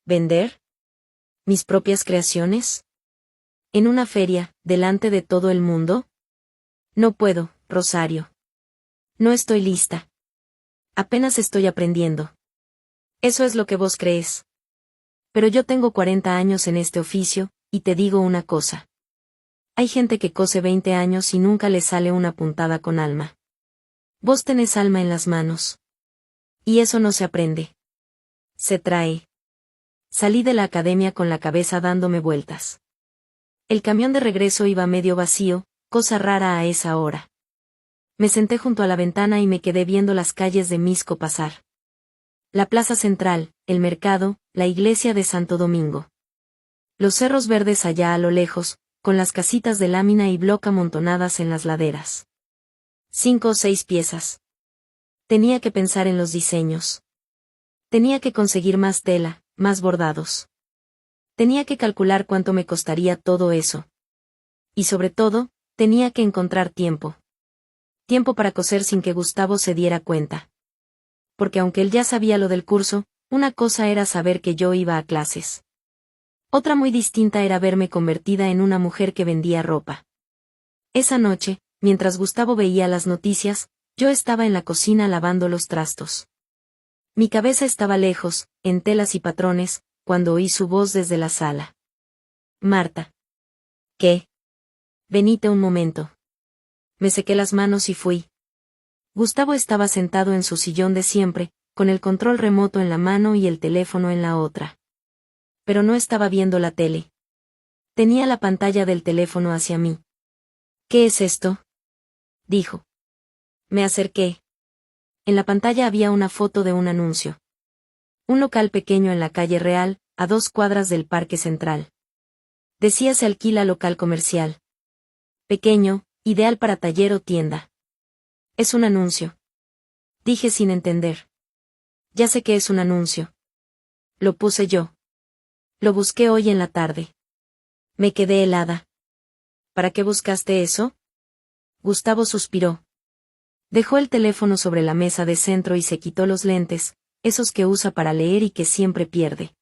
¿Vender? ¿Mis propias creaciones? ¿En una feria, delante de todo el mundo? No puedo, Rosario. No estoy lista. Apenas estoy aprendiendo. Eso es lo que vos crees. Pero yo tengo 40 años en este oficio, y te digo una cosa. Hay gente que cose 20 años y nunca le sale una puntada con alma. Vos tenés alma en las manos. Y eso no se aprende. Se trae. Salí de la academia con la cabeza dándome vueltas. El camión de regreso iba medio vacío, cosa rara a esa hora. Me senté junto a la ventana y me quedé viendo las calles de Misco pasar. La plaza central, el mercado, la iglesia de Santo Domingo. Los cerros verdes allá a lo lejos, con las casitas de lámina y bloc amontonadas en las laderas. 5 o 6 piezas. Tenía que pensar en los diseños. Tenía que conseguir más tela, más bordados. Tenía que calcular cuánto me costaría todo eso. Y sobre todo, tenía que encontrar tiempo. Tiempo para coser sin que Gustavo se diera cuenta. Porque aunque él ya sabía lo del curso, una cosa era saber que yo iba a clases. Otra muy distinta era verme convertida en una mujer que vendía ropa. Esa noche, mientras Gustavo veía las noticias, yo estaba en la cocina lavando los trastos. Mi cabeza estaba lejos, en telas y patrones, cuando oí su voz desde la sala. Marta. ¿Qué? Venite un momento. Me sequé las manos y fui. Gustavo estaba sentado en su sillón de siempre, con el control remoto en la mano y el teléfono en la otra. Pero no estaba viendo la tele. Tenía la pantalla del teléfono hacia mí. ¿Qué es esto? Dijo. Me acerqué. En la pantalla había una foto de un anuncio. Un local pequeño en la calle Real, a 2 cuadras del Parque Central. Decía se alquila local comercial. Pequeño, ideal para taller o tienda. Es un anuncio. Dije sin entender. Ya sé que es un anuncio. Lo puse yo. Lo busqué hoy en la tarde. Me quedé helada. ¿Para qué buscaste eso? Gustavo suspiró. Dejó el teléfono sobre la mesa de centro y se quitó los lentes, esos que usa para leer y que siempre pierde.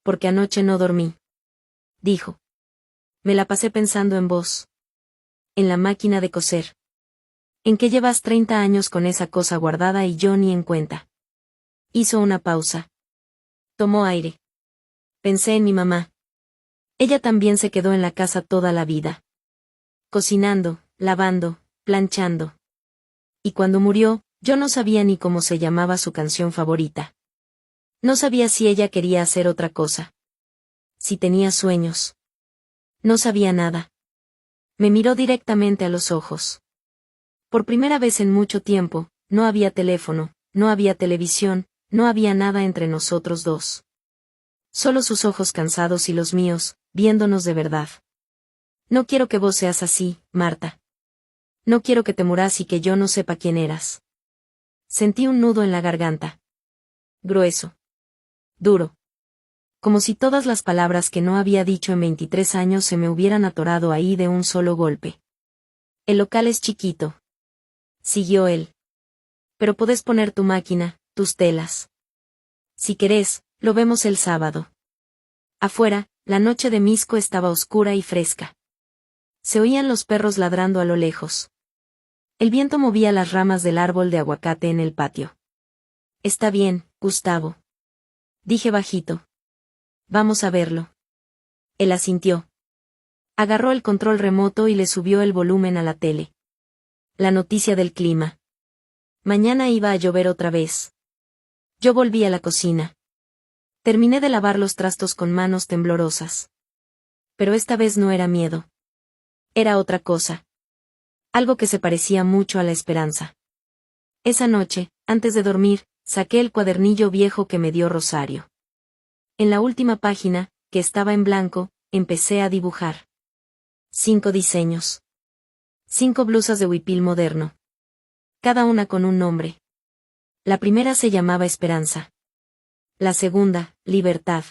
Porque anoche no dormí. Dijo. Me la pasé pensando en vos. En la máquina de coser. En que llevas 30 años con esa cosa guardada y yo ni en cuenta. Hizo una pausa. Tomó aire. Pensé en mi mamá. Ella también se quedó en la casa toda la vida. Cocinando, lavando, planchando. Y cuando murió, yo no sabía ni cómo se llamaba su canción favorita. No sabía si ella quería hacer otra cosa. Si tenía sueños. No sabía nada. Me miró directamente a los ojos. Por primera vez en mucho tiempo, no había teléfono, no había televisión, no había nada entre nosotros dos. Solo sus ojos cansados y los míos, viéndonos de verdad. No quiero que vos seas así, Marta. No quiero que te muras y que yo no sepa quién eras. Sentí un nudo en la garganta. Grueso. duro. Como si todas las palabras que no había dicho en 23 años se me hubieran atorado ahí de un solo golpe. El local es chiquito. Siguió él. Pero podés poner tu máquina, tus telas. Si querés, lo vemos el sábado. Afuera, la noche de Misco estaba oscura y fresca. Se oían los perros ladrando a lo lejos. El viento movía las ramas del árbol de aguacate en el patio. Está bien, Gustavo. Dije bajito. Vamos a verlo. Él asintió. Agarró el control remoto y le subió el volumen a la tele. La noticia del clima. Mañana iba a llover otra vez. Yo volví a la cocina. Terminé de lavar los trastos con manos temblorosas. Pero esta vez no era miedo. Era otra cosa. Algo que se parecía mucho a la esperanza. Esa noche, antes de dormir, saqué el cuadernillo viejo que me dio Rosario. En la última página, que estaba en blanco, empecé a dibujar. 5 diseños. 5 blusas de huipil moderno. Cada una con un nombre. La primera se llamaba Esperanza. La segunda, Libertad.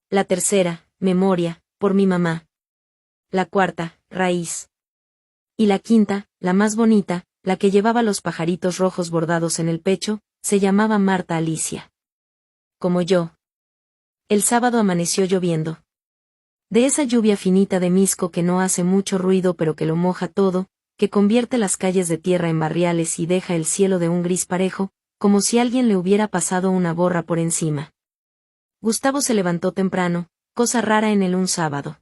La tercera, Memoria, por mi mamá. La cuarta, Raíz. Y la quinta, la más bonita, la que llevaba los pajaritos rojos bordados en el pecho, se llamaba Marta Alicia. Como yo. El sábado amaneció lloviendo. De esa lluvia finita de Misco que no hace mucho ruido pero que lo moja todo, que convierte las calles de tierra en barriales y deja el cielo de un gris parejo, como si alguien le hubiera pasado una borra por encima. Gustavo se levantó temprano, cosa rara en él un sábado.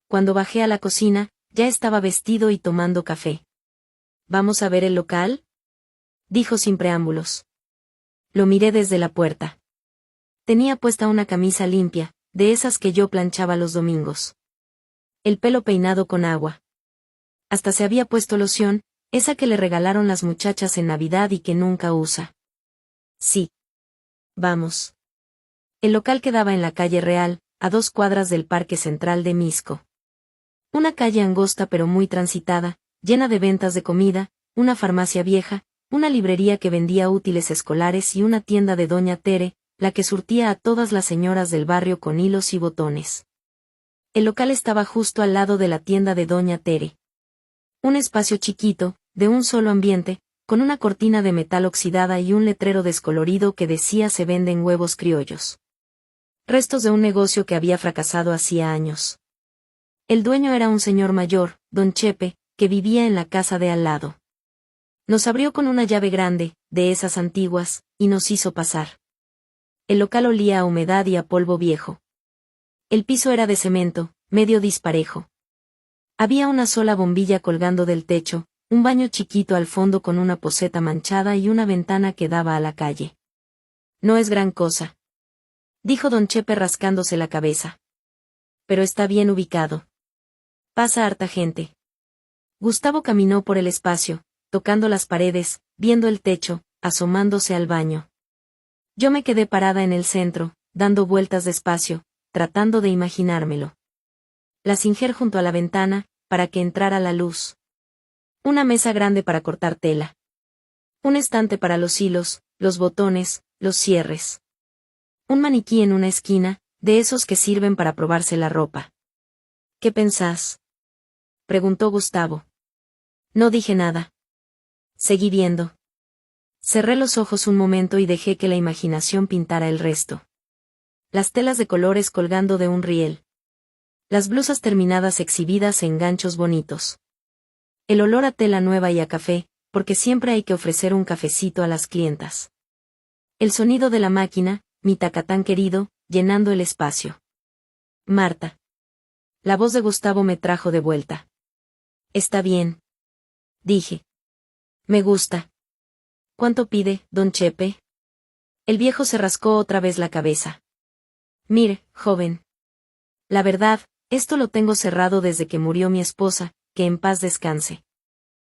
Cuando bajé a la cocina, ya estaba vestido y tomando café. ¿Vamos a ver el local?, dijo sin preámbulos. Lo miré desde la puerta. Tenía puesta una camisa limpia, de esas que yo planchaba los domingos. El pelo peinado con agua. Hasta se había puesto loción, esa que le regalaron las muchachas en Navidad y que nunca usa. Sí. Vamos. El local quedaba en la calle Real, a 2 cuadras del Parque Central de Misco. Una calle angosta pero muy transitada, llena de ventas de comida, una farmacia vieja, una librería que vendía útiles escolares y una tienda de Doña Tere, la que surtía a todas las señoras del barrio con hilos y botones. El local estaba justo al lado de la tienda de Doña Tere. Un espacio chiquito, de un solo ambiente, con una cortina de metal oxidada y un letrero descolorido que decía se venden huevos criollos. Restos de un negocio que había fracasado hacía años. El dueño era un señor mayor, don Chepe, que vivía en la casa de al lado. Nos abrió con una llave grande, de esas antiguas, y nos hizo pasar. El local olía a humedad y a polvo viejo. El piso era de cemento, medio disparejo. Había una sola bombilla colgando del techo, un baño chiquito al fondo con una poceta manchada y una ventana que daba a la calle. No es gran cosa, dijo don Chepe rascándose la cabeza. Pero está bien ubicado. Pasa harta gente. Gustavo caminó por el espacio, tocando las paredes, viendo el techo, asomándose al baño. Yo me quedé parada en el centro, dando vueltas despacio, tratando de imaginármelo. La Singer junto a la ventana, para que entrara la luz. Una mesa grande para cortar tela. Un estante para los hilos, los botones, los cierres. Un maniquí en una esquina, de esos que sirven para probarse la ropa. ¿Qué pensás?, preguntó Gustavo. No dije nada. Seguí viendo. Cerré los ojos un momento y dejé que la imaginación pintara el resto. Las telas de colores colgando de un riel. Las blusas terminadas exhibidas en ganchos bonitos. El olor a tela nueva y a café, porque siempre hay que ofrecer un cafecito a las clientas. El sonido de la máquina, mi tacatán querido, llenando el espacio. Marta. La voz de Gustavo me trajo de vuelta. Está bien, dije. Me gusta. ¿Cuánto pide, don Chepe? El viejo se rascó otra vez la cabeza. Mire, joven. La verdad, esto lo tengo cerrado desde que murió mi esposa, que en paz descanse.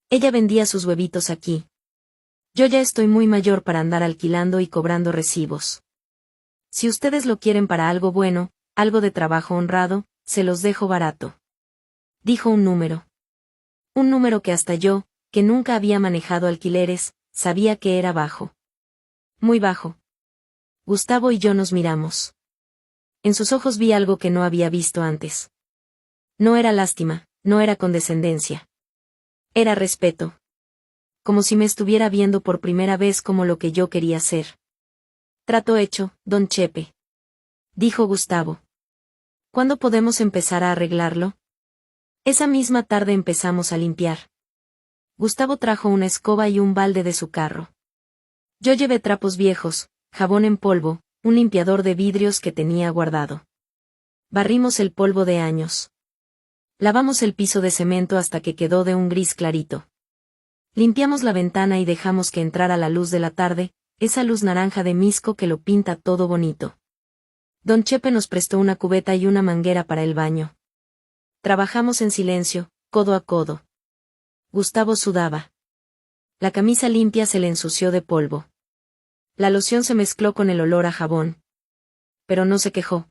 Ella vendía sus huevitos aquí. Yo ya estoy muy mayor para andar alquilando y cobrando recibos. Si ustedes lo quieren para algo bueno, algo de trabajo honrado, se los dejo barato. Dijo un número. Un número que hasta yo, que nunca había manejado alquileres, sabía que era bajo. Muy bajo. Gustavo y yo nos miramos. En sus ojos vi algo que no había visto antes. No era lástima, no era condescendencia. Era respeto. Como si me estuviera viendo por primera vez como lo que yo quería ser. Trato hecho, don Chepe. Dijo Gustavo. ¿Cuándo podemos empezar a arreglarlo? Esa misma tarde empezamos a limpiar. Gustavo trajo una escoba y un balde de su carro. Yo llevé trapos viejos, jabón en polvo, un limpiador de vidrios que tenía guardado. Barrimos el polvo de años. Lavamos el piso de cemento hasta que quedó de un gris clarito. Limpiamos la ventana y dejamos que entrara la luz de la tarde, esa luz naranja de misco que lo pinta todo bonito. Don Chepe nos prestó una cubeta y una manguera para el baño. Trabajamos en silencio, codo a codo. Gustavo sudaba. La camisa limpia se le ensució de polvo. La loción se mezcló con el olor a jabón. Pero no se quejó.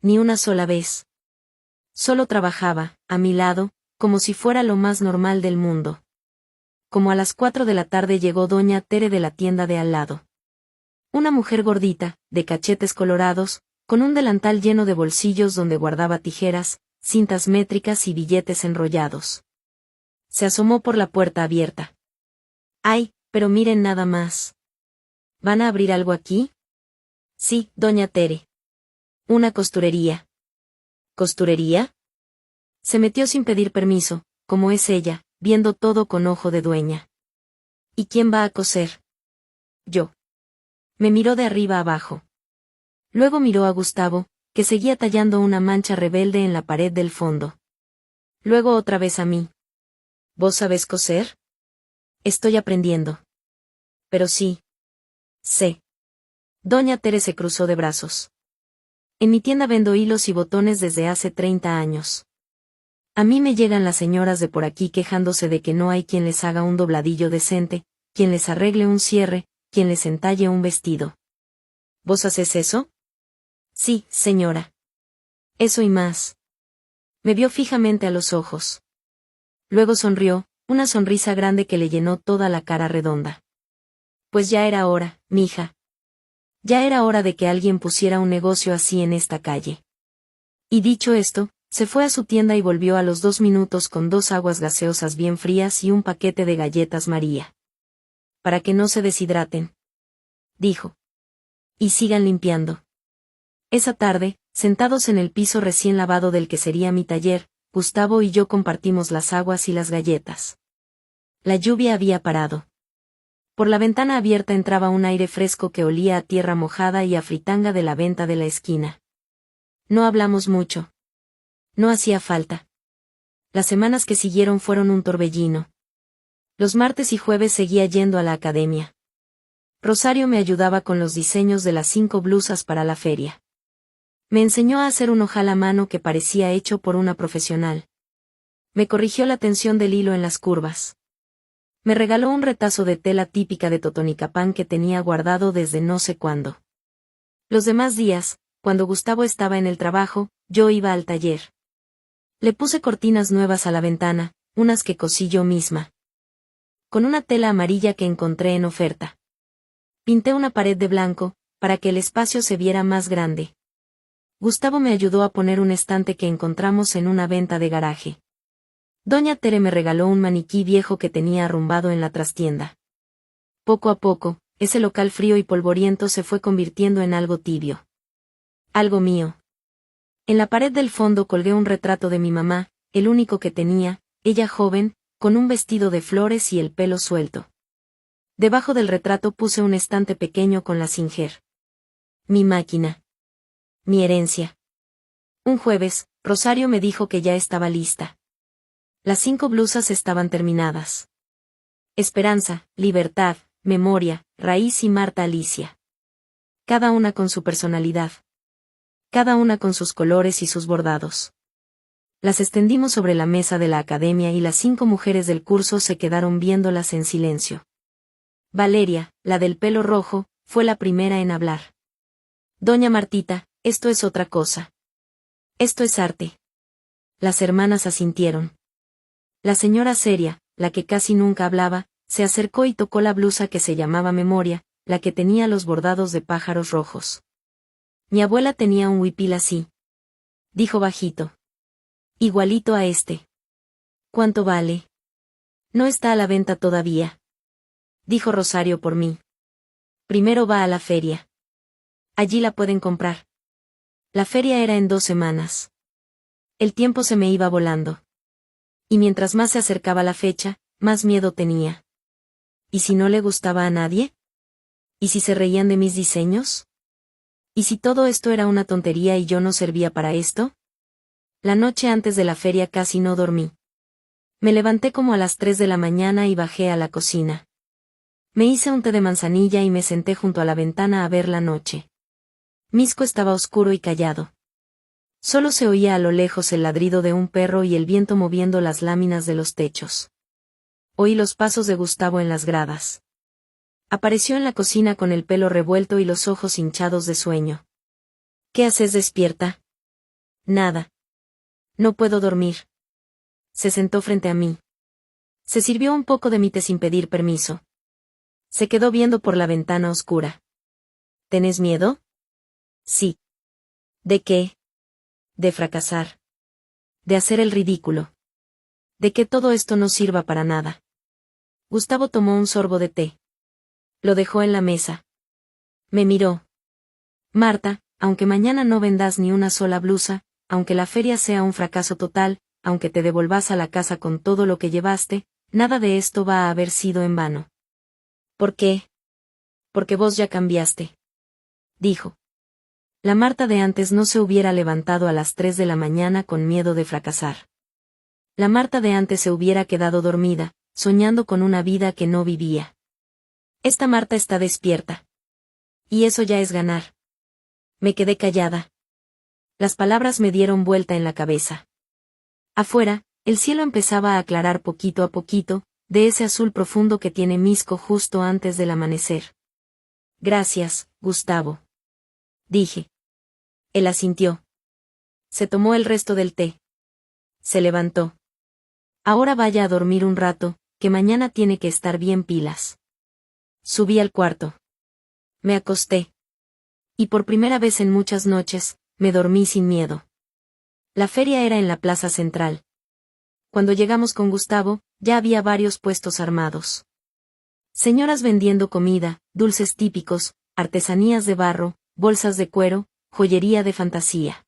Ni una sola vez. Solo trabajaba, a mi lado, como si fuera lo más normal del mundo. Como a las 4 de la tarde llegó doña Tere de la tienda de al lado. Una mujer gordita, de cachetes colorados, con un delantal lleno de bolsillos donde guardaba tijeras, cintas métricas y billetes enrollados. Se asomó por la puerta abierta. ¡Ay, pero miren nada más! ¿Van a abrir algo aquí? Sí, doña Tere. Una costurería. ¿Costurería? Se metió sin pedir permiso, como es ella, viendo todo con ojo de dueña. ¿Y quién va a coser? Yo. Me miró de arriba abajo. Luego miró a Gustavo, que seguía tallando una mancha rebelde en la pared del fondo. Luego otra vez a mí. ¿Vos sabés coser? Estoy aprendiendo. Pero sí. Sé. Doña Tere se cruzó de brazos. En mi tienda vendo hilos y botones desde hace 30 años. A mí me llegan las señoras de por aquí quejándose de que no hay quien les haga un dobladillo decente, quien les arregle un cierre, quien les entalle un vestido. ¿Vos haces eso? Sí, señora. Eso y más. Me vio fijamente a los ojos. Luego sonrió, una sonrisa grande que le llenó toda la cara redonda. Pues ya era hora, mija. Ya era hora de que alguien pusiera un negocio así en esta calle. Y dicho esto, se fue a su tienda y volvió a los 2 minutos con 2 aguas gaseosas bien frías y un paquete de galletas María. Para que no se deshidraten. Dijo. Y sigan limpiando. Esa tarde, sentados en el piso recién lavado del que sería mi taller, Gustavo y yo compartimos las aguas y las galletas. La lluvia había parado. Por la ventana abierta entraba un aire fresco que olía a tierra mojada y a fritanga de la venta de la esquina. No hablamos mucho. No hacía falta. Las semanas que siguieron fueron un torbellino. Los martes y jueves seguía yendo a la academia. Rosario me ayudaba con los diseños de las 5 blusas para la feria. Me enseñó a hacer un ojal a mano que parecía hecho por una profesional. Me corrigió la tensión del hilo en las curvas. Me regaló un retazo de tela típica de Totonicapán que tenía guardado desde no sé cuándo. Los demás días, cuando Gustavo estaba en el trabajo, yo iba al taller. Le puse cortinas nuevas a la ventana, unas que cosí yo misma. Con una tela amarilla que encontré en oferta. Pinté una pared de blanco, para que el espacio se viera más grande. Gustavo me ayudó a poner un estante que encontramos en una venta de garaje. Doña Tere me regaló un maniquí viejo que tenía arrumbado en la trastienda. Poco a poco, ese local frío y polvoriento se fue convirtiendo en algo tibio. Algo mío. En la pared del fondo colgué un retrato de mi mamá, el único que tenía, ella joven, con un vestido de flores y el pelo suelto. Debajo del retrato puse un estante pequeño con la Singer. Mi máquina. Mi herencia. Un jueves, Rosario me dijo que ya estaba lista. Las 5 blusas estaban terminadas. Esperanza, Libertad, Memoria, Raíz y Marta Alicia. Cada una con su personalidad. Cada una con sus colores y sus bordados. Las extendimos sobre la mesa de la academia y las 5 mujeres del curso se quedaron viéndolas en silencio. Valeria, la del pelo rojo, fue la primera en hablar. Doña Martita, esto es otra cosa. Esto es arte. Las hermanas asintieron. La señora seria, la que casi nunca hablaba, se acercó y tocó la blusa que se llamaba Memoria, la que tenía los bordados de pájaros rojos. Mi abuela tenía un huipil así. Dijo bajito. Igualito a este. ¿Cuánto vale? No está a la venta todavía. Dijo Rosario por mí. Primero va a la feria. Allí la pueden comprar. La feria era en 2 semanas. El tiempo se me iba volando. Y mientras más se acercaba la fecha, más miedo tenía. ¿Y si no le gustaba a nadie? ¿Y si se reían de mis diseños? ¿Y si todo esto era una tontería y yo no servía para esto? La noche antes de la feria casi no dormí. Me levanté como a las 3 de la mañana y bajé a la cocina. Me hice un té de manzanilla y me senté junto a la ventana a ver la noche. Misco estaba oscuro y callado. Solo se oía a lo lejos el ladrido de un perro y el viento moviendo las láminas de los techos. Oí los pasos de Gustavo en las gradas. Apareció en la cocina con el pelo revuelto y los ojos hinchados de sueño. ¿Qué haces despierta? Nada. No puedo dormir. Se sentó frente a mí. Se sirvió un poco de mi té sin pedir permiso. Se quedó viendo por la ventana oscura. ¿Tenés miedo? Sí. ¿De qué? De fracasar. De hacer el ridículo. De que todo esto no sirva para nada. Gustavo tomó un sorbo de té. Lo dejó en la mesa. Me miró. Marta, aunque mañana no vendas ni una sola blusa, aunque la feria sea un fracaso total, aunque te devolvas a la casa con todo lo que llevaste, nada de esto va a haber sido en vano. ¿Por qué? Porque vos ya cambiaste. Dijo. La Marta de antes no se hubiera levantado a las 3 de la mañana con miedo de fracasar. La Marta de antes se hubiera quedado dormida, soñando con una vida que no vivía. Esta Marta está despierta. Y eso ya es ganar. Me quedé callada. Las palabras me dieron vuelta en la cabeza. Afuera, el cielo empezaba a aclarar poquito a poquito, de ese azul profundo que tiene Misco justo antes del amanecer. Gracias, Gustavo. Dije. Él asintió. Se tomó el resto del té. Se levantó. Ahora vaya a dormir un rato, que mañana tiene que estar bien pilas. Subí al cuarto. Me acosté. Y por primera vez en muchas noches, me dormí sin miedo. La feria era en la plaza central. Cuando llegamos con Gustavo, ya había varios puestos armados. Señoras vendiendo comida, dulces típicos, artesanías de barro, bolsas de cuero, joyería de fantasía.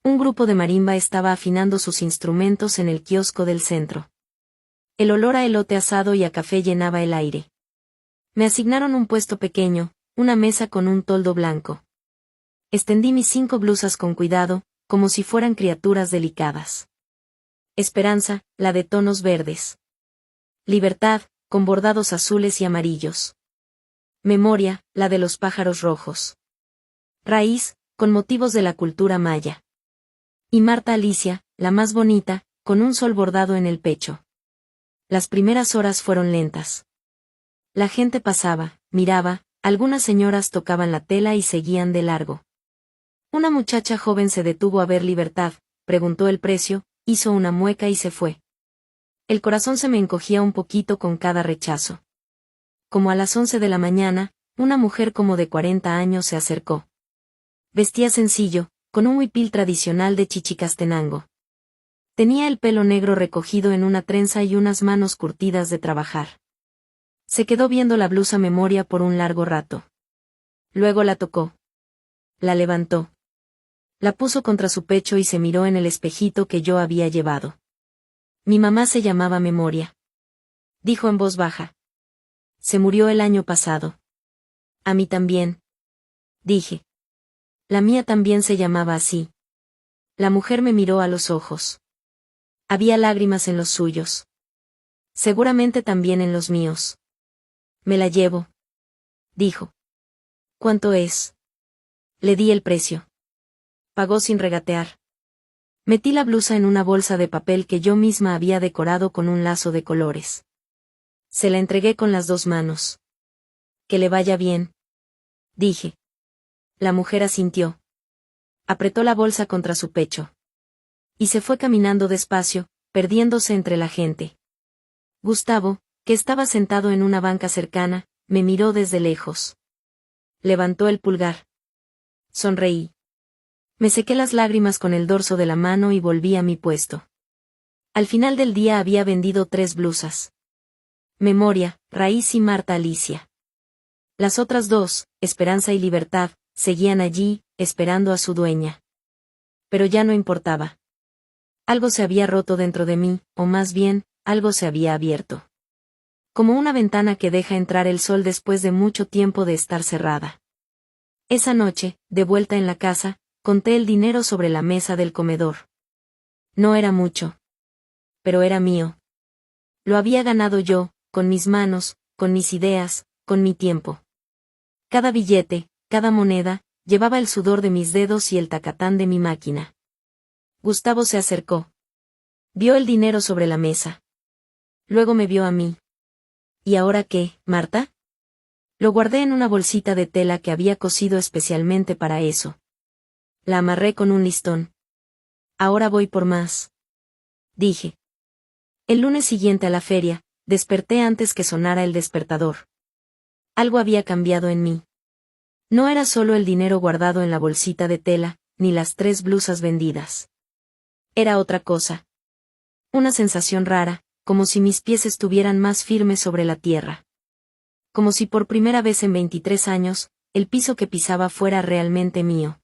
Un grupo de marimba estaba afinando sus instrumentos en el kiosco del centro. El olor a elote asado y a café llenaba el aire. Me asignaron un puesto pequeño, una mesa con un toldo blanco. Extendí mis 5 blusas con cuidado, como si fueran criaturas delicadas. Esperanza, la de tonos verdes. Libertad, con bordados azules y amarillos. Memoria, la de los pájaros rojos. Raíz, con motivos de la cultura maya. Y Marta Alicia, la más bonita, con un sol bordado en el pecho. Las primeras horas fueron lentas. La gente pasaba, miraba, algunas señoras tocaban la tela y seguían de largo. Una muchacha joven se detuvo a ver Libertad, preguntó el precio, hizo una mueca y se fue. El corazón se me encogía un poquito con cada rechazo. Como a las 11 de la mañana, una mujer como de 40 años se acercó. Vestía sencillo, con un huipil tradicional de Chichicastenango. Tenía el pelo negro recogido en una trenza y unas manos curtidas de trabajar. Se quedó viendo la blusa Memoria por un largo rato. Luego la tocó. La levantó. La puso contra su pecho y se miró en el espejito que yo había llevado. Mi mamá se llamaba Memoria. Dijo en voz baja. Se murió el año pasado. A mí también. Dije. La mía también se llamaba así. La mujer me miró a los ojos. Había lágrimas en los suyos. Seguramente también en los míos. Me la llevo. Dijo. ¿Cuánto es? Le di el precio. Pagó sin regatear. Metí la blusa en una bolsa de papel que yo misma había decorado con un lazo de colores. Se la entregué con las 2 manos. Que le vaya bien. Dije. La mujer asintió. Apretó la bolsa contra su pecho. Y se fue caminando despacio, perdiéndose entre la gente. Gustavo, que estaba sentado en una banca cercana, me miró desde lejos. Levantó el pulgar. Sonreí. Me sequé las lágrimas con el dorso de la mano y volví a mi puesto. Al final del día había vendido 3 blusas. Memoria, Raíz y Marta Alicia. Las otras 2, Esperanza y Libertad, seguían allí, esperando a su dueña. Pero ya no importaba. Algo se había roto dentro de mí, o más bien, algo se había abierto. Como una ventana que deja entrar el sol después de mucho tiempo de estar cerrada. Esa noche, de vuelta en la casa, conté el dinero sobre la mesa del comedor. No era mucho. Pero era mío. Lo había ganado yo, con mis manos, con mis ideas, con mi tiempo. Cada billete, cada moneda, llevaba el sudor de mis dedos y el tacatán de mi máquina. Gustavo se acercó. Vio el dinero sobre la mesa. Luego me vio a mí. ¿Y ahora qué, Marta? Lo guardé en una bolsita de tela que había cosido especialmente para eso. La amarré con un listón. Ahora voy por más. Dije. El lunes siguiente a la feria, desperté antes que sonara el despertador. Algo había cambiado en mí. No era solo el dinero guardado en la bolsita de tela, ni las 3 blusas vendidas. Era otra cosa. Una sensación rara, como si mis pies estuvieran más firmes sobre la tierra. Como si por primera vez en 23 años, el piso que pisaba fuera realmente mío.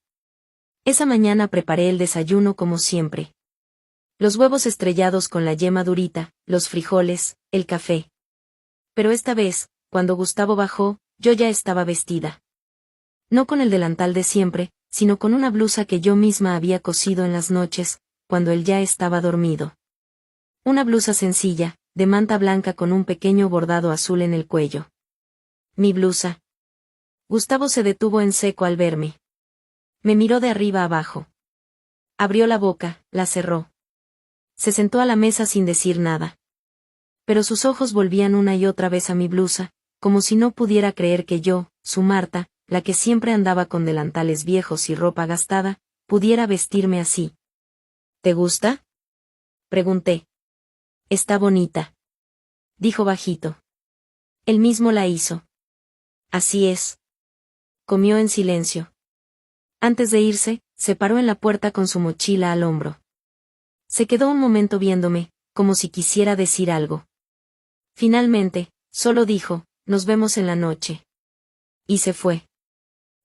Esa mañana preparé el desayuno como siempre. Los huevos estrellados con la yema durita, los frijoles, el café. Pero esta vez, cuando Gustavo bajó, yo ya estaba vestida. No con el delantal de siempre, sino con una blusa que yo misma había cosido en las noches, cuando él ya estaba dormido. Una blusa sencilla, de manta blanca con un pequeño bordado azul en el cuello. Mi blusa. Gustavo se detuvo en seco al verme. Me miró de arriba abajo. Abrió la boca, la cerró. Se sentó a la mesa sin decir nada. Pero sus ojos volvían una y otra vez a mi blusa, como si no pudiera creer que yo, su Marta, la que siempre andaba con delantales viejos y ropa gastada, pudiera vestirme así. ¿Te gusta? Pregunté. Está bonita. Dijo bajito. Él mismo la hizo. Así es. Comió en silencio. Antes de irse, se paró en la puerta con su mochila al hombro. Se quedó un momento viéndome, como si quisiera decir algo. Finalmente, solo dijo, nos vemos en la noche. Y se fue.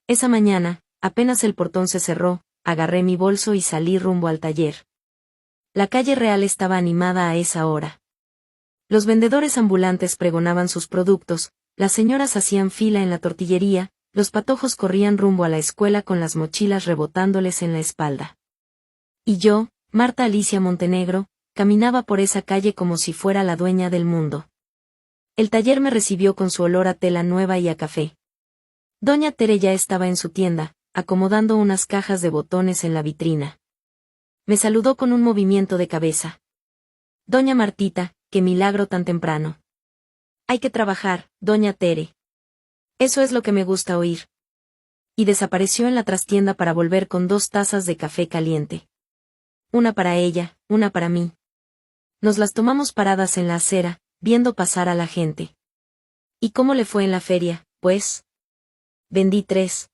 Esa mañana, apenas el portón se cerró, agarré mi bolso y salí rumbo al taller. La calle Real estaba animada a esa hora. Los vendedores ambulantes pregonaban sus productos, las señoras hacían fila en la tortillería, los patojos corrían rumbo a la escuela con las mochilas rebotándoles en la espalda. Y yo, Marta Alicia Montenegro, caminaba por esa calle como si fuera la dueña del mundo. El taller me recibió con su olor a tela nueva y a café. Doña Tere ya estaba en su tienda, acomodando unas cajas de botones en la vitrina. Me saludó con un movimiento de cabeza. Doña Martita, qué milagro tan temprano. Hay que trabajar, doña Tere. Eso es lo que me gusta oír. Y desapareció en la trastienda para volver con 2 tazas de café caliente. Una para ella, una para mí. Nos las tomamos paradas en la acera, viendo pasar a la gente. ¿Y cómo le fue en la feria, pues? Vendí 3.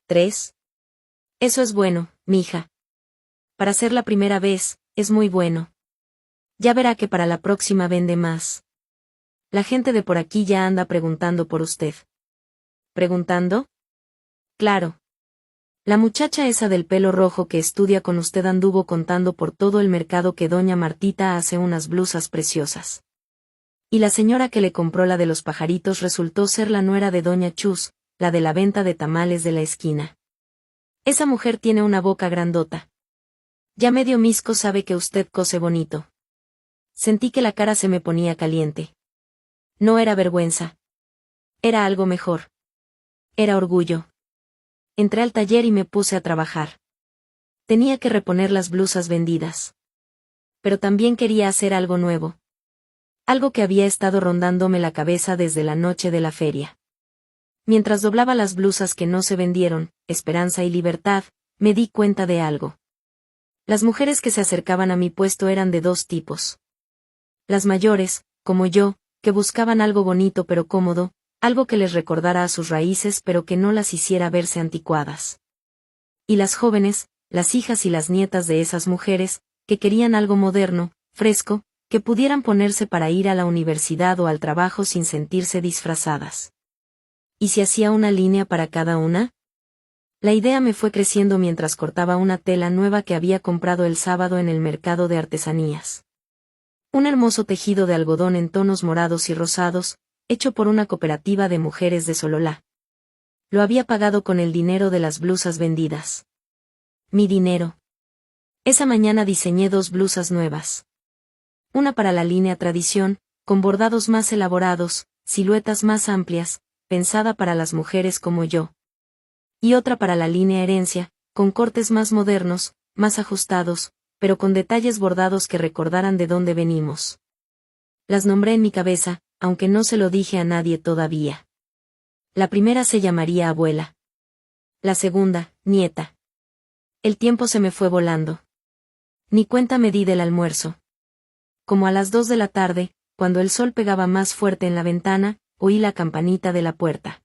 ¿3? Eso es bueno, mija. Para ser la primera vez, es muy bueno. Ya verá que para la próxima vende más. La gente de por aquí ya anda preguntando por usted. ¿Preguntando? Claro. La muchacha esa del pelo rojo que estudia con usted anduvo contando por todo el mercado que doña Martita hace unas blusas preciosas. Y la señora que le compró la de los pajaritos resultó ser la nuera de doña Chus, la de la venta de tamales de la esquina. Esa mujer tiene una boca grandota. Ya medio misco sabe que usted cose bonito. Sentí que la cara se me ponía caliente. No era vergüenza. Era algo mejor. Era orgullo. Entré al taller y me puse a trabajar. Tenía que reponer las blusas vendidas. Pero también quería hacer algo nuevo. Algo que había estado rondándome la cabeza desde la noche de la feria. Mientras doblaba las blusas que no se vendieron, Esperanza y Libertad, me di cuenta de algo. Las mujeres que se acercaban a mi puesto eran de 2 tipos. Las mayores, como yo, que buscaban algo bonito pero cómodo, Algo que les recordara a sus raíces pero que no las hiciera verse anticuadas. Y las jóvenes, las hijas y las nietas de esas mujeres, que querían algo moderno, fresco, que pudieran ponerse para ir a la universidad o al trabajo sin sentirse disfrazadas. ¿Y si hacía una línea para cada una? La idea me fue creciendo mientras cortaba una tela nueva que había comprado el sábado en el mercado de artesanías. Un hermoso tejido de algodón en tonos morados y rosados, hecho por una cooperativa de mujeres de Sololá. Lo había pagado con el dinero de las blusas vendidas. Mi dinero. Esa mañana diseñé 2 blusas nuevas. Una para la línea tradición, con bordados más elaborados, siluetas más amplias, pensada para las mujeres como yo. Y otra para la línea herencia, con cortes más modernos, más ajustados, pero con detalles bordados que recordaran de dónde venimos. Las nombré en mi cabeza, aunque no se lo dije a nadie todavía. La primera se llamaría abuela. La segunda, nieta. El tiempo se me fue volando. Ni cuenta me di del almuerzo. Como a las 2 de la tarde, cuando el sol pegaba más fuerte en la ventana, oí la campanita de la puerta.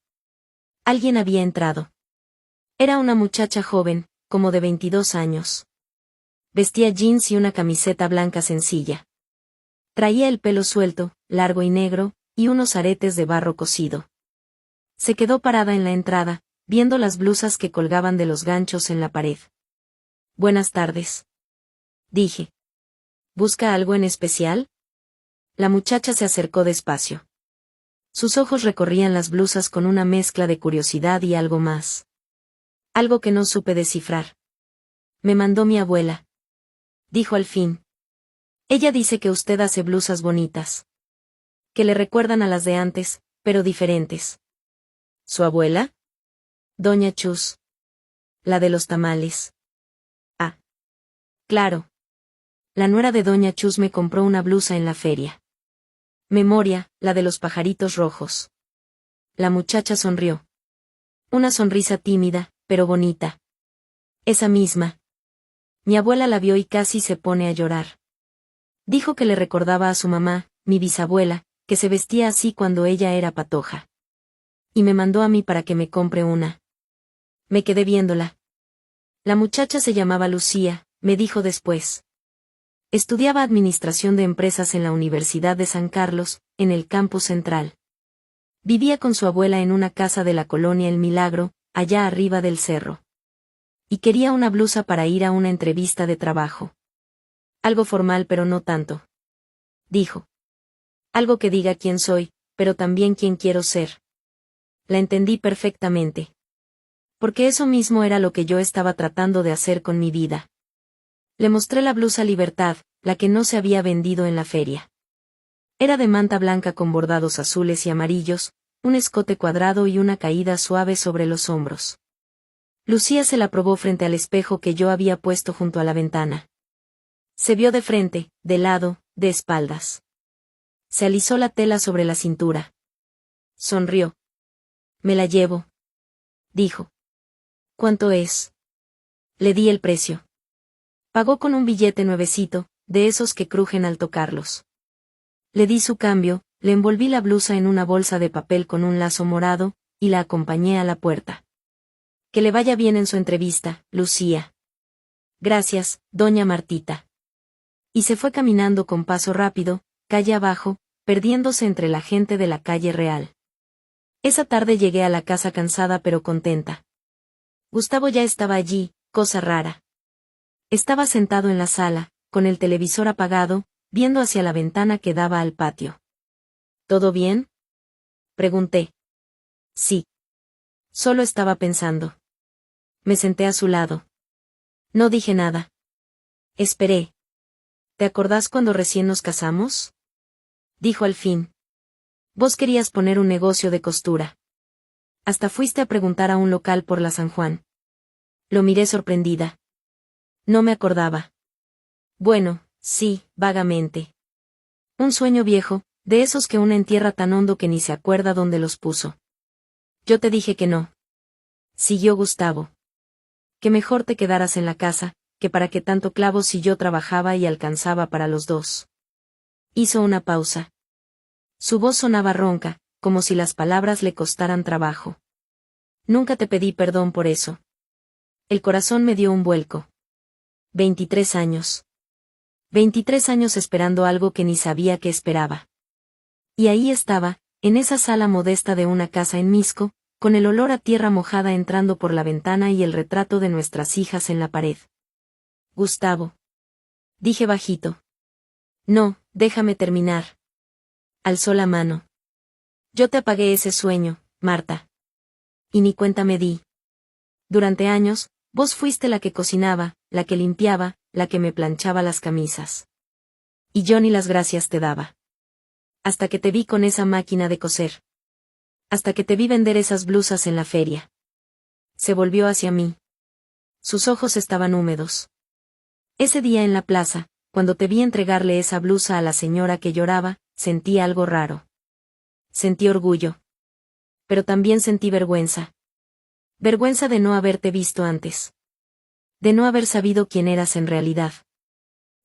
Alguien había entrado. Era una muchacha joven, como de 22 años. Vestía jeans y una camiseta blanca sencilla. Traía el pelo suelto, largo y negro, y unos aretes de barro cocido. Se quedó parada en la entrada, viendo las blusas que colgaban de los ganchos en la pared. Buenas tardes. Dije. ¿Busca algo en especial? La muchacha se acercó despacio. Sus ojos recorrían las blusas con una mezcla de curiosidad y algo más. Algo que no supe descifrar. Me mandó mi abuela. Dijo al fin. Ella dice que usted hace blusas bonitas. Que le recuerdan a las de antes, pero diferentes. ¿Su abuela? Doña Chus. La de los tamales. Ah. Claro. La nuera de Doña Chus me compró una blusa en la feria. Memoria, la de los pajaritos rojos. La muchacha sonrió. Una sonrisa tímida, pero bonita. Esa misma. Mi abuela la vio y casi se pone a llorar. Dijo que le recordaba a su mamá, mi bisabuela, que se vestía así cuando ella era patoja. Y me mandó a mí para que me compre una. Me quedé viéndola. La muchacha se llamaba Lucía, me dijo después. Estudiaba administración de empresas en la Universidad de San Carlos, en el campus central. Vivía con su abuela en una casa de la colonia El Milagro, allá arriba del cerro. Y quería una blusa para ir a una entrevista de trabajo. Algo formal pero no tanto. Dijo. Algo que diga quién soy, pero también quién quiero ser. La entendí perfectamente. Porque eso mismo era lo que yo estaba tratando de hacer con mi vida. Le mostré la blusa Libertad, la que no se había vendido en la feria. Era de manta blanca con bordados azules y amarillos, un escote cuadrado y una caída suave sobre los hombros. Lucía se la probó frente al espejo que yo había puesto junto a la ventana. Se vio de frente, de lado, de espaldas. Se alisó la tela sobre la cintura. Sonrió. Me la llevo. Dijo. ¿Cuánto es? Le di el precio. Pagó con un billete nuevecito, de esos que crujen al tocarlos. Le di su cambio, le envolví la blusa en una bolsa de papel con un lazo morado, y la acompañé a la puerta. Que le vaya bien en su entrevista, Lucía. Gracias, doña Martita. Y se fue caminando con paso rápido, calle abajo, perdiéndose entre la gente de la calle real. Esa tarde llegué a la casa cansada pero contenta. Gustavo ya estaba allí, cosa rara. Estaba sentado en la sala, con el televisor apagado, viendo hacia la ventana que daba al patio. ¿Todo bien? Pregunté. Sí. Solo estaba pensando. Me senté a su lado. No dije nada. Esperé. ¿Te acordás cuando recién nos casamos? Dijo al fin. Vos querías poner un negocio de costura. Hasta fuiste a preguntar a un local por la San Juan. Lo miré sorprendida. No me acordaba. Bueno, sí, vagamente. Un sueño viejo, de esos que uno entierra tan hondo que ni se acuerda dónde los puso. Yo te dije que no. Siguió Gustavo. Que mejor te quedaras en la casa, que para qué tanto clavo si yo trabajaba y alcanzaba para los dos. Hizo una pausa. Su voz sonaba ronca, como si las palabras le costaran trabajo. Nunca te pedí perdón por eso. El corazón me dio un vuelco. 23 años. 23 años esperando algo que ni sabía que esperaba. Y ahí estaba, en esa sala modesta de una casa en Misco, con el olor a tierra mojada entrando por la ventana y el retrato de nuestras hijas en la pared. Gustavo. Dije bajito. No, déjame terminar. Alzó la mano. Yo te apagué ese sueño, Marta. Y ni cuenta me di. Durante años, vos fuiste la que cocinaba, la que limpiaba, la que me planchaba las camisas. Y yo ni las gracias te daba. Hasta que te vi con esa máquina de coser. Hasta que te vi vender esas blusas en la feria. Se volvió hacia mí. Sus ojos estaban húmedos. Ese día en la plaza, cuando te vi entregarle esa blusa a la señora que lloraba, sentí algo raro. Sentí orgullo. Pero también sentí vergüenza. Vergüenza de no haberte visto antes. De no haber sabido quién eras en realidad.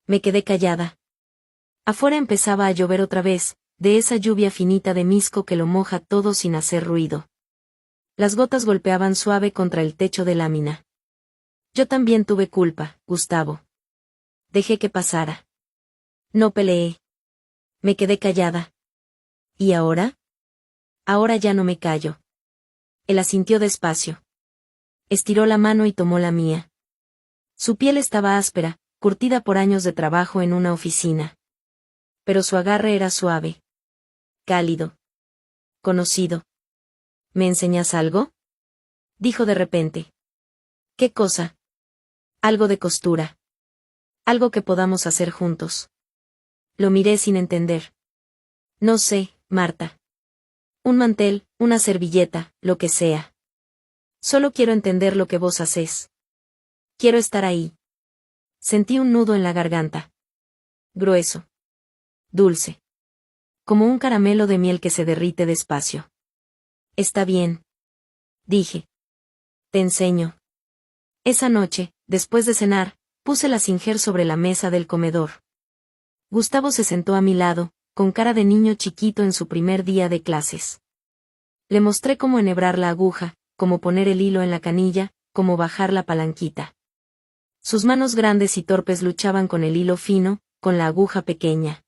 Me quedé callada. Afuera empezaba a llover otra vez, de esa lluvia finita de Misco que lo moja todo sin hacer ruido. Las gotas golpeaban suave contra el techo de lámina. Yo también tuve culpa, Gustavo. Dejé que pasara. No peleé. Me quedé callada. ¿Y ahora? Ahora ya no me callo. Él asintió despacio. Estiró la mano y tomó la mía. Su piel estaba áspera, curtida por años de trabajo en una oficina. Pero su agarre era suave. Cálido. Conocido. ¿Me enseñas algo? Dijo de repente. ¿Qué cosa? Algo de costura. Algo que podamos hacer juntos. Lo miré sin entender. No sé, Marta. Un mantel, una servilleta, lo que sea. Solo quiero entender lo que vos hacés. Quiero estar ahí. Sentí un nudo en la garganta. Grueso. Dulce. Como un caramelo de miel que se derrite despacio. Está bien. Dije. Te enseño. Esa noche, después de cenar, puse la Singer sobre la mesa del comedor. Gustavo se sentó a mi lado, con cara de niño chiquito en su primer día de clases. Le mostré cómo enhebrar la aguja, cómo poner el hilo en la canilla, cómo bajar la palanquita. Sus manos grandes y torpes luchaban con el hilo fino, con la aguja pequeña.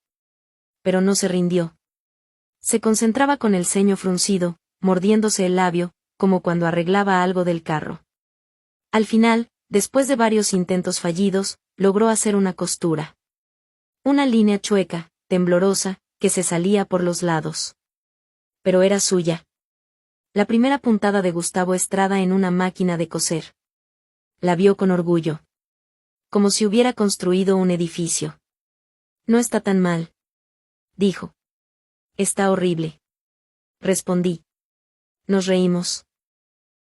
Pero no se rindió. Se concentraba con el ceño fruncido, mordiéndose el labio, como cuando arreglaba algo del carro. Al final, después de varios intentos fallidos, logró hacer una costura. Una línea chueca, temblorosa, que se salía por los lados. Pero era suya. La primera puntada de Gustavo Estrada en una máquina de coser. La vio con orgullo. Como si hubiera construido un edificio. No está tan mal. Dijo. Está horrible. Respondí. Nos reímos.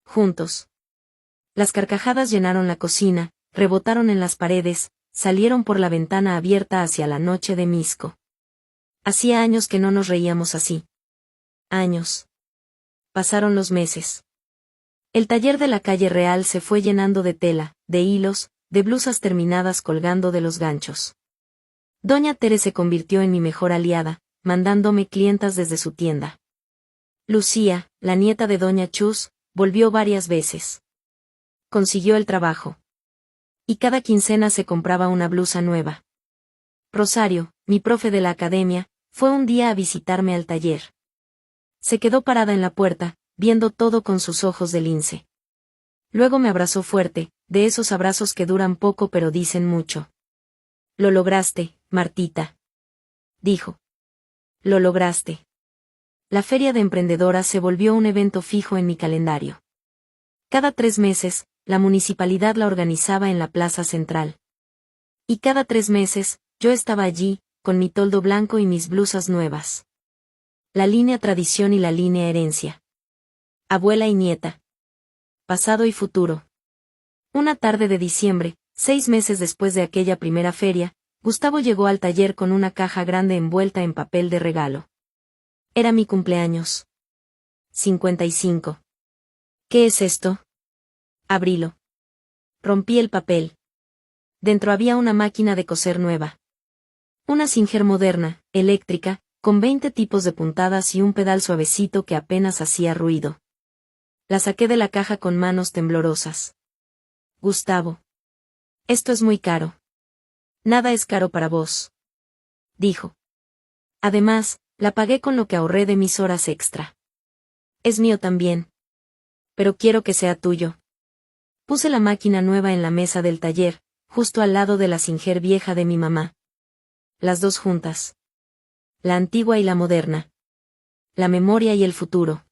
Juntos. Las carcajadas llenaron la cocina, rebotaron en las paredes, salieron por la ventana abierta hacia la noche de Misco. Hacía años que no nos reíamos así. Años. Pasaron los meses. El taller de la calle Real se fue llenando de tela, de hilos, de blusas terminadas colgando de los ganchos. Doña Tere se convirtió en mi mejor aliada, mandándome clientas desde su tienda. Lucía, la nieta de Doña Chus, volvió varias veces. Consiguió el trabajo. Y cada quincena se compraba una blusa nueva. Rosario, mi profe de la academia, fue un día a visitarme al taller. Se quedó parada en la puerta, viendo todo con sus ojos de lince. Luego me abrazó fuerte, de esos abrazos que duran poco pero dicen mucho. Lo lograste, Martita. Dijo. Lo lograste. La feria de emprendedoras se volvió un evento fijo en mi calendario. Cada 3 meses, la municipalidad la organizaba en la plaza central. Y cada 3 meses, yo estaba allí, con mi toldo blanco y mis blusas nuevas. La línea tradición y la línea herencia. Abuela y nieta. Pasado y futuro. Una tarde de diciembre, 6 meses después de aquella primera feria, Gustavo llegó al taller con una caja grande envuelta en papel de regalo. Era mi cumpleaños. 55. ¿Qué es esto? Abrilo. Rompí el papel. Dentro había una máquina de coser nueva. Una Singer moderna, eléctrica, con 20 tipos de puntadas y un pedal suavecito que apenas hacía ruido. La saqué de la caja con manos temblorosas. Gustavo. Esto es muy caro. Nada es caro para vos. Dijo. Además, la pagué con lo que ahorré de mis horas extra. Es mío también. Pero quiero que sea tuyo. Puse la máquina nueva en la mesa del taller, justo al lado de la Singer vieja de mi mamá. Las dos juntas. La antigua y la moderna. La memoria y el futuro.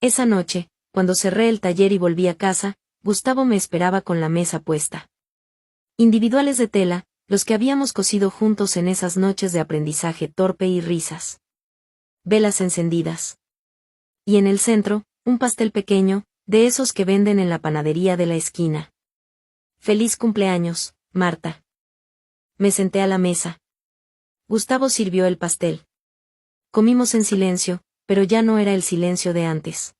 Esa noche, cuando cerré el taller y volví a casa, Gustavo me esperaba con la mesa puesta. Individuales de tela, los que habíamos cosido juntos en esas noches de aprendizaje torpe y risas. Velas encendidas. Y en el centro, un pastel pequeño, de esos que venden en la panadería de la esquina. Feliz cumpleaños, Marta. Me senté a la mesa. Gustavo sirvió el pastel. Comimos en silencio, pero ya no era el silencio de antes.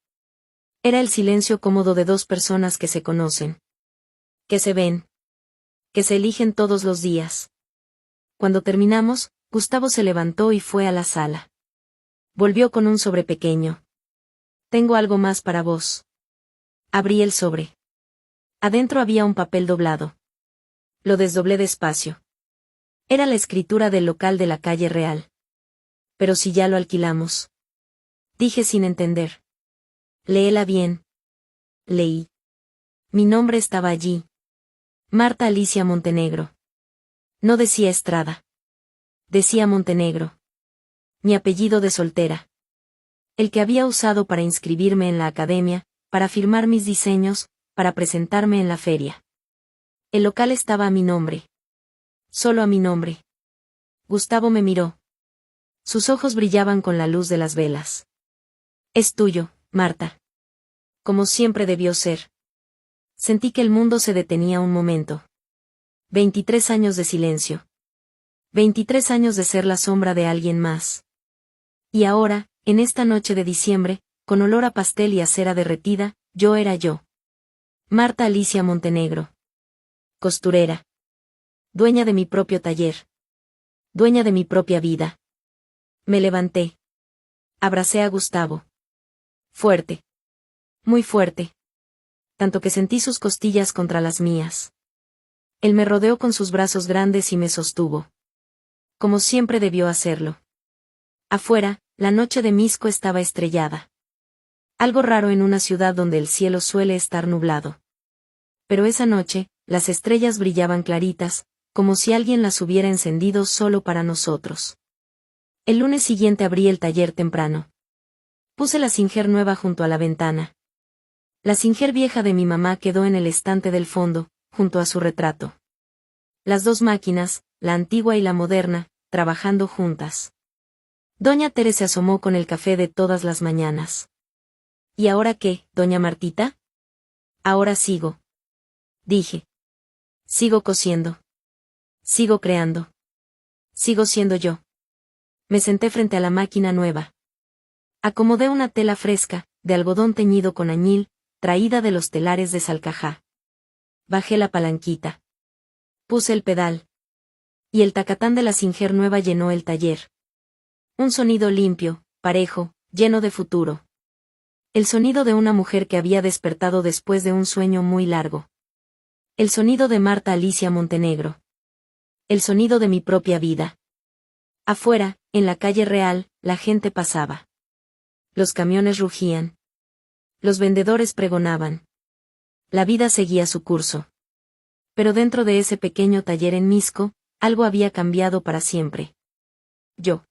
Era el silencio cómodo de dos personas que se conocen. Que se ven. Que se eligen todos los días. Cuando terminamos, Gustavo se levantó y fue a la sala. Volvió con un sobre pequeño. Tengo algo más para vos. Abrí el sobre. Adentro había un papel doblado. Lo desdoblé despacio. Era la escritura del local de la calle Real. Pero si ya lo alquilamos. Dije sin entender. Léela bien. Leí. Mi nombre estaba allí. Marta Alicia Montenegro. No decía Estrada. Decía Montenegro. Mi apellido de soltera. El que había usado para inscribirme en la academia, para firmar mis diseños, para presentarme en la feria. El local estaba a mi nombre. Solo a mi nombre. Gustavo me miró. Sus ojos brillaban con la luz de las velas. Es tuyo, Marta. Como siempre debió ser. Sentí que el mundo se detenía un momento. 23 años de silencio. 23 años de ser la sombra de alguien más. Y ahora, en esta noche de diciembre, con olor a pastel y a cera derretida, yo era yo. Marta Alicia Montenegro. Costurera. Dueña de mi propio taller. Dueña de mi propia vida. Me levanté. Abracé a Gustavo. Fuerte. Muy fuerte. Tanto que sentí sus costillas contra las mías. Él me rodeó con sus brazos grandes y me sostuvo. Como siempre debió hacerlo. Afuera, la noche de Misco estaba estrellada. Algo raro en una ciudad donde el cielo suele estar nublado. Pero esa noche, las estrellas brillaban claritas, como si alguien las hubiera encendido solo para nosotros. El lunes siguiente abrí el taller temprano. Puse la Singer nueva junto a la ventana. La Singer vieja de mi mamá quedó en el estante del fondo, junto a su retrato. Las dos máquinas, la antigua y la moderna, trabajando juntas. Doña Tere se asomó con el café de todas las mañanas. ¿Y ahora qué, doña Martita? Ahora sigo. Dije. Sigo cosiendo. Sigo creando. Sigo siendo yo. Me senté frente a la máquina nueva. Acomodé una tela fresca, de algodón teñido con añil, traída de los telares de Salcajá. Bajé la palanquita. Puse el pedal. Y el tacatán de la Singer nueva llenó el taller. Un sonido limpio, parejo, lleno de futuro. El sonido de una mujer que había despertado después de un sueño muy largo. El sonido de Marta Alicia Montenegro. El sonido de mi propia vida. Afuera, en la calle Real, la gente pasaba. Los camiones rugían. Los vendedores pregonaban. La vida seguía su curso. Pero dentro de ese pequeño taller en Misco, algo había cambiado para siempre. Yo.